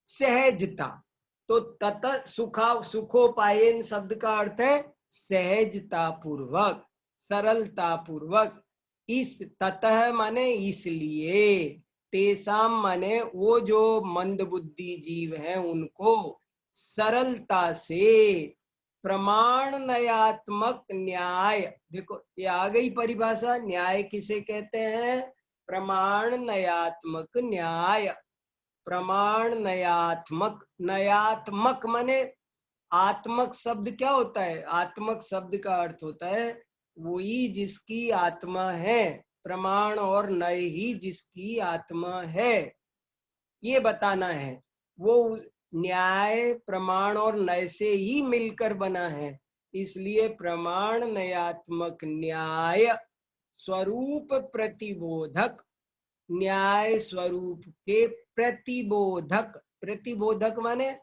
सहजता, तो तत सुखोपायन शब्द का अर्थ है सहजता पूर्वक, सरलता पूर्वक। इस ततः माने इसलिए, तेसाम माने वो जो मंद बुद्धि जीव हैं उनको सरलता से, प्रमाण नयात्मक न्याय, देखो ये आ गई परिभाषा। न्याय किसे कहते हैं? प्रमाण नयात्मक न्याय। प्रमाण नयात्मक, नयात्मक माने आत्मक शब्द क्या होता है? आत्मक शब्द का अर्थ होता है वही जिसकी आत्मा है, प्रमाण और नय ही जिसकी आत्मा है, ये बताना है। वो न्याय प्रमाण और नय से ही मिलकर बना है, इसलिए प्रमाण नयात्मक न्याय स्वरूप प्रतिबोधक, न्याय स्वरूप के प्रतिबोधक। प्रतिबोधक माने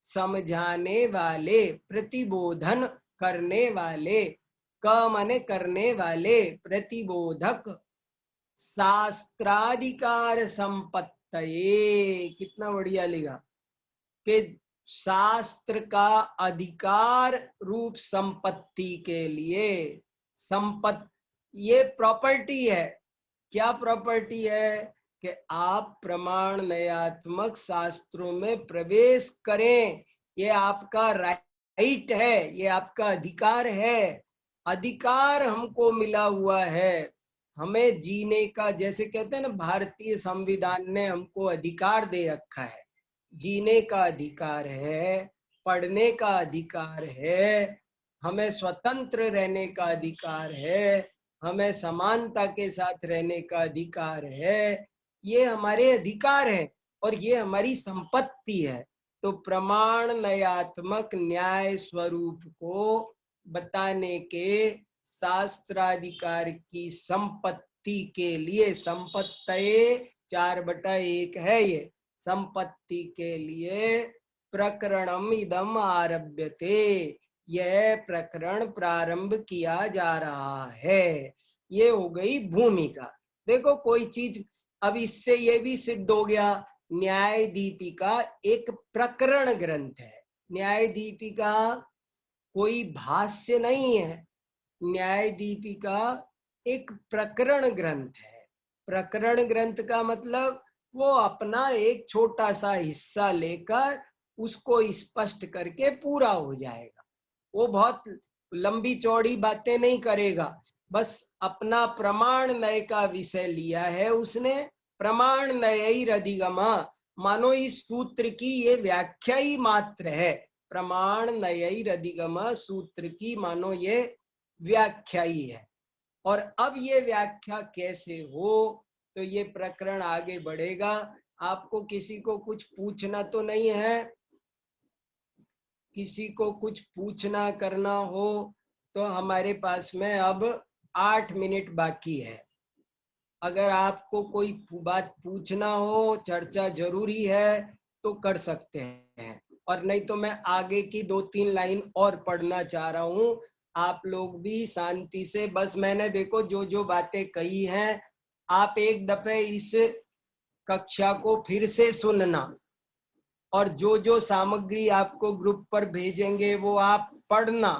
समझाने वाले, प्रतिबोधन करने वाले, क माने करने वाले, प्रतिबोधक। शास्त्राधिकार संपत्तये, कितना बढ़िया लिखा कि शास्त्र का अधिकार रूप संपत्ति के लिए। संपत्ति ये प्रॉपर्टी है। क्या प्रॉपर्टी है? कि आप प्रमाण नयात्मक शास्त्रों में प्रवेश करें, ये आपका राइट है, ये आपका अधिकार है। अधिकार हमको मिला हुआ है, हमें जीने का, जैसे कहते हैं ना भारतीय संविधान ने हमको अधिकार दे रखा है, जीने का अधिकार है, पढ़ने का अधिकार है, हमें स्वतंत्र रहने का अधिकार है, हमें समानता के साथ रहने का अधिकार है। ये हमारे अधिकार है और ये हमारी संपत्ति है। तो प्रमाण नयात्मक न्याय स्वरूप को बताने के शास्त्राधिकार की संपत्ति के लिए, संपत्तये 4/1 है ये, संपत्ति के लिए प्रकरणम इदम आरभ्यते, यह प्रकरण प्रारंभ किया जा रहा है। ये हो गई भूमिका। देखो कोई चीज, अब इससे ये भी सिद्ध हो गया न्याय दीपिका एक प्रकरण ग्रंथ है। न्याय दीपिका कोई भाष्य नहीं है, न्याय दीपिका एक प्रकरण ग्रंथ है। प्रकरण ग्रंथ का मतलब वो अपना एक छोटा सा हिस्सा लेकर उसको स्पष्ट करके पूरा हो जाएगा। वो बहुत लंबी चौड़ी बातें नहीं करेगा, बस अपना प्रमाण नय का विषय लिया है उसने। प्रमाण नय अधिगमा, मानो इस सूत्र की ये व्याख्या ही मात्र है। प्रमाण नय अधिगमा सूत्र की मानो ये व्याख्या ही है। और अब ये व्याख्या कैसे हो, तो ये प्रकरण आगे बढ़ेगा। आपको किसी को कुछ पूछना तो नहीं है? किसी को कुछ पूछना करना हो तो हमारे पास में अब 8 मिनट बाकी है। अगर आपको कोई बात पूछना हो, चर्चा जरूरी है तो कर सकते हैं, और नहीं तो मैं आगे की 2-3 लाइन और पढ़ना चाह रहा हूँ। आप लोग भी शांति से, बस मैंने देखो जो जो बातें कही हैं, आप एक दफे इस कक्षा को फिर से सुनना, और जो जो सामग्री आपको ग्रुप पर भेजेंगे वो आप पढ़ना।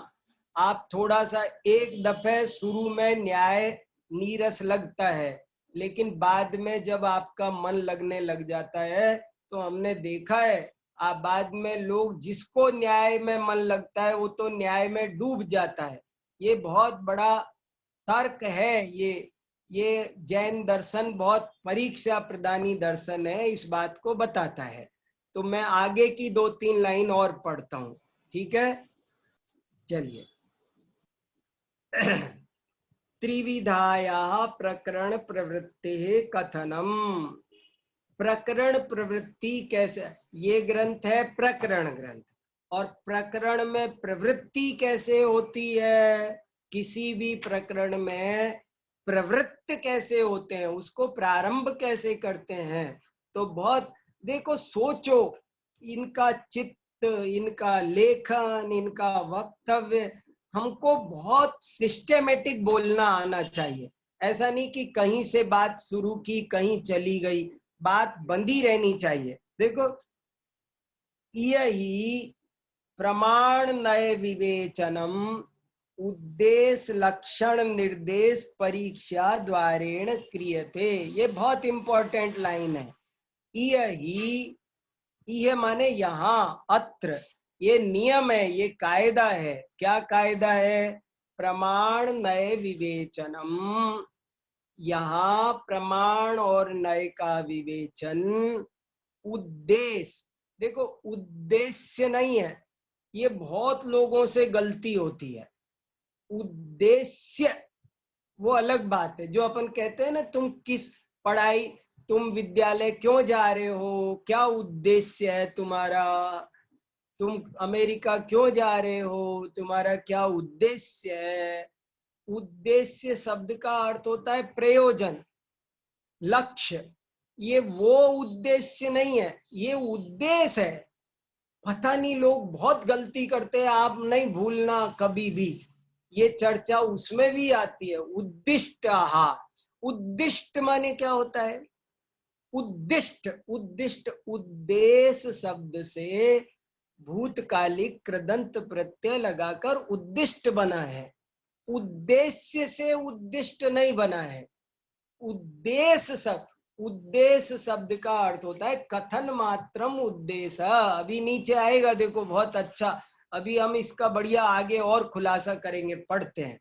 आप थोड़ा सा एक दफे शुरू में न्याय नीरस लगता है, लेकिन बाद में जब आपका मन लगने लग जाता है तो हमने देखा है आप बाद में लोग, जिसको न्याय में मन लगता है वो तो न्याय में डूब जाता है। ये बहुत बड़ा तर्क है। ये जैन दर्शन बहुत परीक्षा प्रदानी दर्शन है, इस बात को बताता है। तो मैं आगे की 2-3 लाइन और पढ़ता हूं, ठीक है? चलिए। त्रिविधाया प्रकरण प्रवृत्ति कथनम। प्रकरण प्रवृत्ति कैसे, ये ग्रंथ है प्रकरण ग्रंथ, और प्रकरण में प्रवृत्ति कैसे होती है, किसी भी प्रकरण में प्रवृत्त कैसे होते हैं, उसको प्रारंभ कैसे करते हैं। तो बहुत देखो, सोचो, इनका चित्त, इनका लेखन, इनका वक्तव्य, हमको बहुत सिस्टेमेटिक बोलना आना चाहिए। ऐसा नहीं कि कहीं से बात शुरू की कहीं चली गई, बात बंदी रहनी चाहिए। देखो, यही प्रमाण नय विवेचनम उद्देश्य लक्षण निर्देश परीक्षा द्वारेण क्रियते। ये बहुत इंपॉर्टेंट लाइन है। यही, यह माने यहाँ, अत्र, ये नियम है, ये कायदा है। क्या कायदा है? प्रमाण नय विवेचनम। यहाँ प्रमाण और नय का विवेचन उद्देश्य, देखो उद्देश्य नहीं है, ये बहुत लोगों से गलती होती है। उद्देश्य वो अलग बात है, जो अपन कहते हैं ना, तुम किस पढ़ाई, तुम विद्यालय क्यों जा रहे हो, क्या उद्देश्य है तुम्हारा, तुम अमेरिका क्यों जा रहे हो, तुम्हारा क्या उद्देश्य है। उद्देश्य शब्द का अर्थ होता है प्रयोजन, लक्ष्य। ये वो उद्देश्य नहीं है, ये उद्देश्य है। पता नहीं, लोग बहुत गलती करते हैं। आप नहीं भूलना कभी भी, ये चर्चा उसमें भी आती है। उद्दिष्ट आहार, उद्दिष्ट माने क्या होता है? उद्दिष्ट, उद्दिष्ट उद्देश्य शब्द से भूतकालिक कृदंत प्रत्यय लगाकर उद्दिष्ट बना है। उद्देश्य से उद्दिष्ट नहीं बना है। उद्देश्य शब्द, उद्देश्य शब्द का अर्थ होता है कथन मात्रम उद्देश्य। अभी नीचे आएगा, देखो बहुत अच्छा। अभी हम इसका बढ़िया आगे और खुलासा करेंगे, पढ़ते हैं।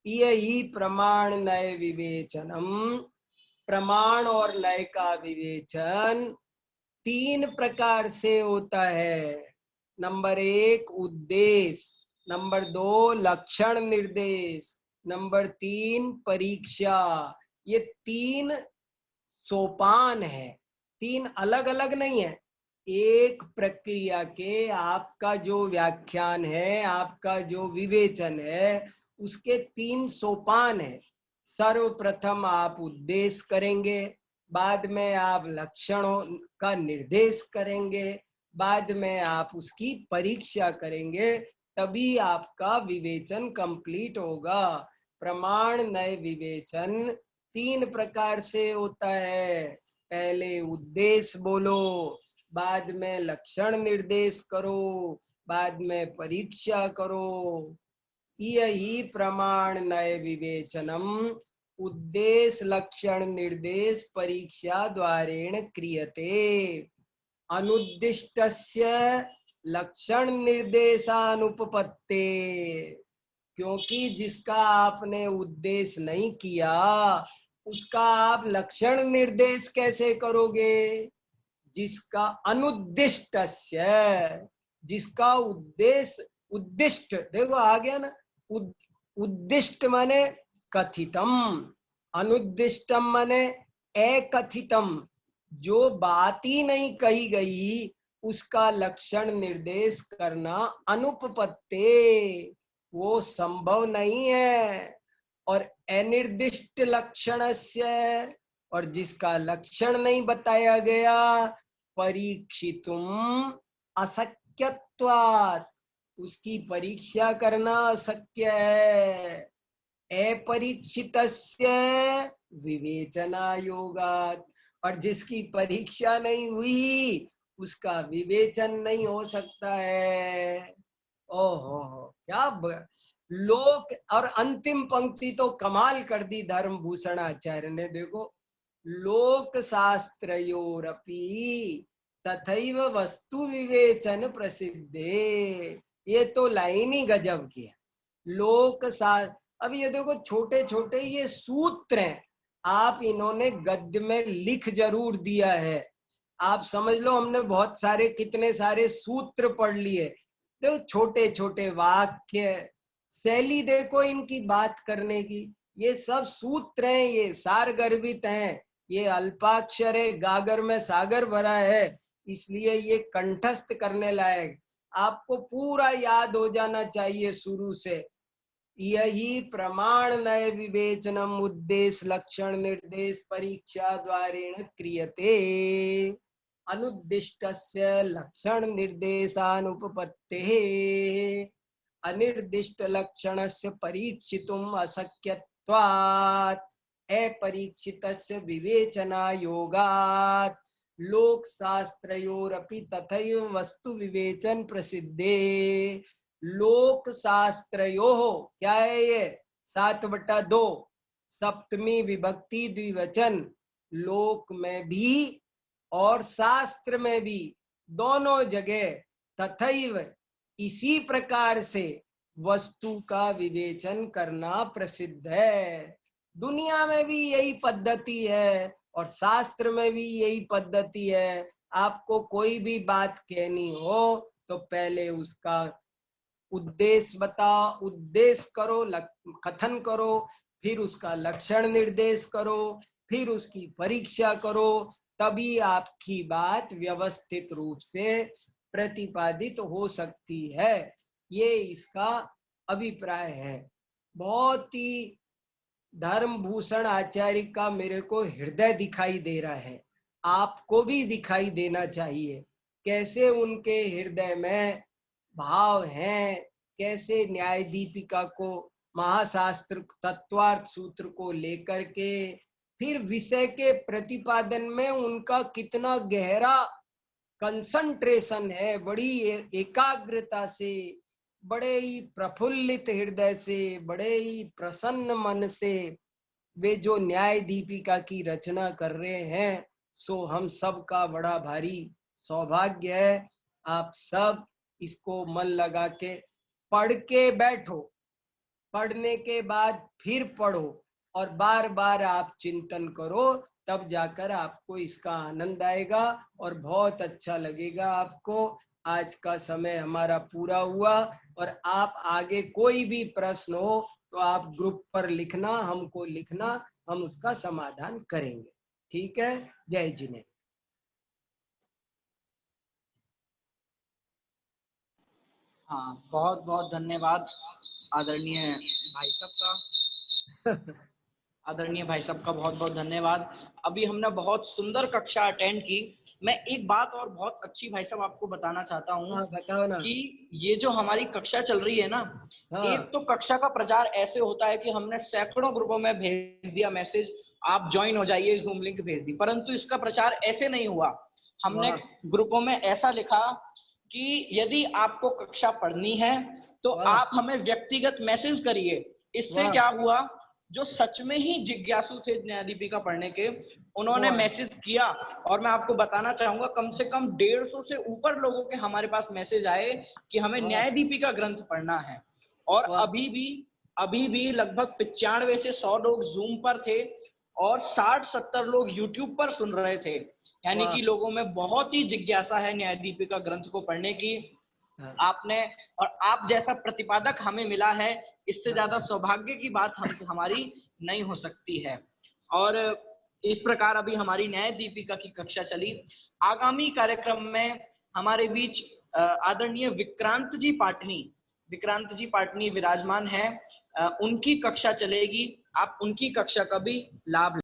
यही प्रमाण नय विवेचनम। प्रमाण और नय का विवेचन 3 प्रकार से होता है। नंबर 1 उद्देश्य, नंबर 2 लक्षण निर्देश, नंबर 3 परीक्षा। ये 3 सोपान है, 3 अलग अलग नहीं है। एक प्रक्रिया के आपका जो व्याख्यान है, आपका जो विवेचन है, उसके 3 सोपान है। सर्वप्रथम आप उद्देश्य करेंगे, बाद में आप लक्षणों का निर्देश करेंगे, बाद में आप उसकी परीक्षा करेंगे, तभी आपका विवेचन कंप्लीट होगा। प्रमाण नय विवेचन 3 प्रकार से होता है। पहले उद्देश्य बोलो, बाद में लक्षण निर्देश करो, बाद में परीक्षा करो। यही प्रमाण नय विवेचनम उद्देश्य लक्षण निर्देश परीक्षा द्वारेण क्रियते। अनुद्दिष्टस्य लक्षण निर्देशानुपपत्ते। क्योंकि जिसका आपने उद्देश्य नहीं किया, उसका आप लक्षण निर्देश कैसे करोगे? जिसका अनुद्दिष्टस्य, जिसका उद्देश्य, उद्दिष्ट देखो आ गया ना। उद्दिष्ट माने कथितम, अनुद्दिष्टम माने अकथितम। जो बात ही नहीं कही गई, उसका लक्षण निर्देश करना अनुपपत्ते, वो संभव नहीं है। और अनिर्दिष्ट लक्षणस्य, और जिसका लक्षण नहीं बताया गया, परीक्षितुम अशक्यत्वात्, उसकी परीक्षा करना अशक्य है। अपरीक्षितस्य विवेचनायोगात्, और जिसकी परीक्षा नहीं हुई, उसका विवेचन नहीं हो सकता है। ओहो, क्या लोक। और अंतिम पंक्ति तो कमाल कर दी धर्मभूषण आचार्य ने, देखो। लोक शास्त्रयोरपि तथैव वस्तु विवेचन प्रसिद्धे। ये तो लाइन ही गजब की है। लोक शास्त्र, अब ये देखो छोटे छोटे ये सूत्र हैं, आप इन्होंने गद्य में लिख जरूर दिया है। आप समझ लो, हमने बहुत सारे, कितने सारे सूत्र पढ़ लिए। देखो छोटे छोटे वाक्य, शैली देखो इनकी बात करने की, ये सब सूत्र हैं, ये सार गर्भित हैं, ये अल्पाक्षर है, गागर में सागर भरा है, इसलिए ये कंठस्थ करने लायक। आपको पूरा याद हो जाना चाहिए शुरू से। यही प्रमाण नय विवेचनम उद्देश्य लक्षण निर्देश परीक्षा द्वारेण क्रियते। अनुद्दिष्टस्य लक्षण निर्देशानुपपत्तेः अनिर्दिष्ट लक्षणस्य परीक्षितुम् अशक्यत्वात् अपरीक्षितस्य विवेचनायोगात् लोक शास्त्रयोरपि तथैव वस्तु विवेचन प्रसिद्धे। लोक शास्त्रयोः क्या है ये? 7/2 सप्तमी विभक्ति द्विवचन। लोक में भी और शास्त्र में भी, दोनों जगह तथैव इसी प्रकार से वस्तु का विवेचन करना प्रसिद्ध है। दुनिया में भी यही पद्धति है और शास्त्र में भी यही पद्धति है। आपको कोई भी बात कहनी हो तो पहले उसका उद्देश्य बताओ, उद्देश्य करो, कथन करो, फिर उसका लक्षण निर्देश करो, फिर उसकी परीक्षा करो, तभी आपकी बात व्यवस्थित रूप से प्रतिपादित हो सकती है। ये इसका अभिप्राय है। बहुत ही धर्मभूषण आचार्य का मेरे को हृदय दिखाई दे रहा है, आपको भी दिखाई देना चाहिए कैसे उनके हृदय में भाव हैं, कैसे न्याय दीपिका को, महाशास्त्र तत्वार्थ सूत्र को लेकर के फिर विषय के प्रतिपादन में उनका कितना गहरा कंसंट्रेशन है, बड़ी एकाग्रता से, बड़े ही प्रफुल्लित हृदय से, बड़े ही प्रसन्न मन से वे जो न्याय दीपिका की रचना कर रहे हैं, सो हम सब का बड़ा भारी सौभाग्य है। आप सब इसको मन लगा के पढ़ के बैठो, पढ़ने के बाद फिर पढ़ो और बार बार आप चिंतन करो, तब जाकर आपको इसका आनंद आएगा और बहुत अच्छा लगेगा आपको। आज का समय हमारा पूरा हुआ और आप आगे कोई भी प्रश्न हो तो आप ग्रुप पर लिखना, हमको लिखना, हम उसका समाधान करेंगे। ठीक है, जय जिनेन्द्र। हाँ, बहुत बहुत धन्यवाद आदरणीय भाई साहब का। आदरणीय भाई साहब का बहुत बहुत धन्यवाद। अभी हमने बहुत सुंदर कक्षा अटेंड की। मैं एक बात और बहुत अच्छी भाई साहब आपको बताना चाहता हूँ। हाँ, बताओ ना। कि ये जो हमारी कक्षा चल रही है ना, हाँ। एक तो कक्षा का प्रचार ऐसे होता है कि हमने सैकड़ों ग्रुपों में भेज दिया मैसेज, आप ज्वाइन हो जाइए, जूम लिंक भेज दी, परंतु इसका प्रचार ऐसे नहीं हुआ। हमने ग्रुपों में ऐसा लिखा कि यदि आपको कक्षा पढ़नी है तो आप हमें व्यक्तिगत मैसेज करिए। इससे क्या हुआ, जो सच में ही जिज्ञासु थे न्याय दीपिका पढ़ने के, उन्होंने मैसेज किया और मैं आपको बताना चाहूंगा कम से कम 150 से ऊपर लोगों के हमारे पास मैसेज आए कि हमें न्याय दीपिका ग्रंथ पढ़ना है। और अभी भी लगभग 95 से 100 लोग जूम पर थे और 60-70 लोग यूट्यूब पर सुन रहे थे। यानी कि लोगों में बहुत ही जिज्ञासा है न्याय दीपिका ग्रंथ को पढ़ने की। आपने और आप जैसा प्रतिपादक हमें मिला है, इससे ज्यादा सौभाग्य की बात हमारी नहीं हो सकती है। और इस प्रकार अभी हमारी न्याय दीपिका की कक्षा चली। आगामी कार्यक्रम में हमारे बीच आदरणीय विक्रांत जी पाटनी विराजमान है। उनकी कक्षा चलेगी, आप उनकी कक्षा का भी लाभ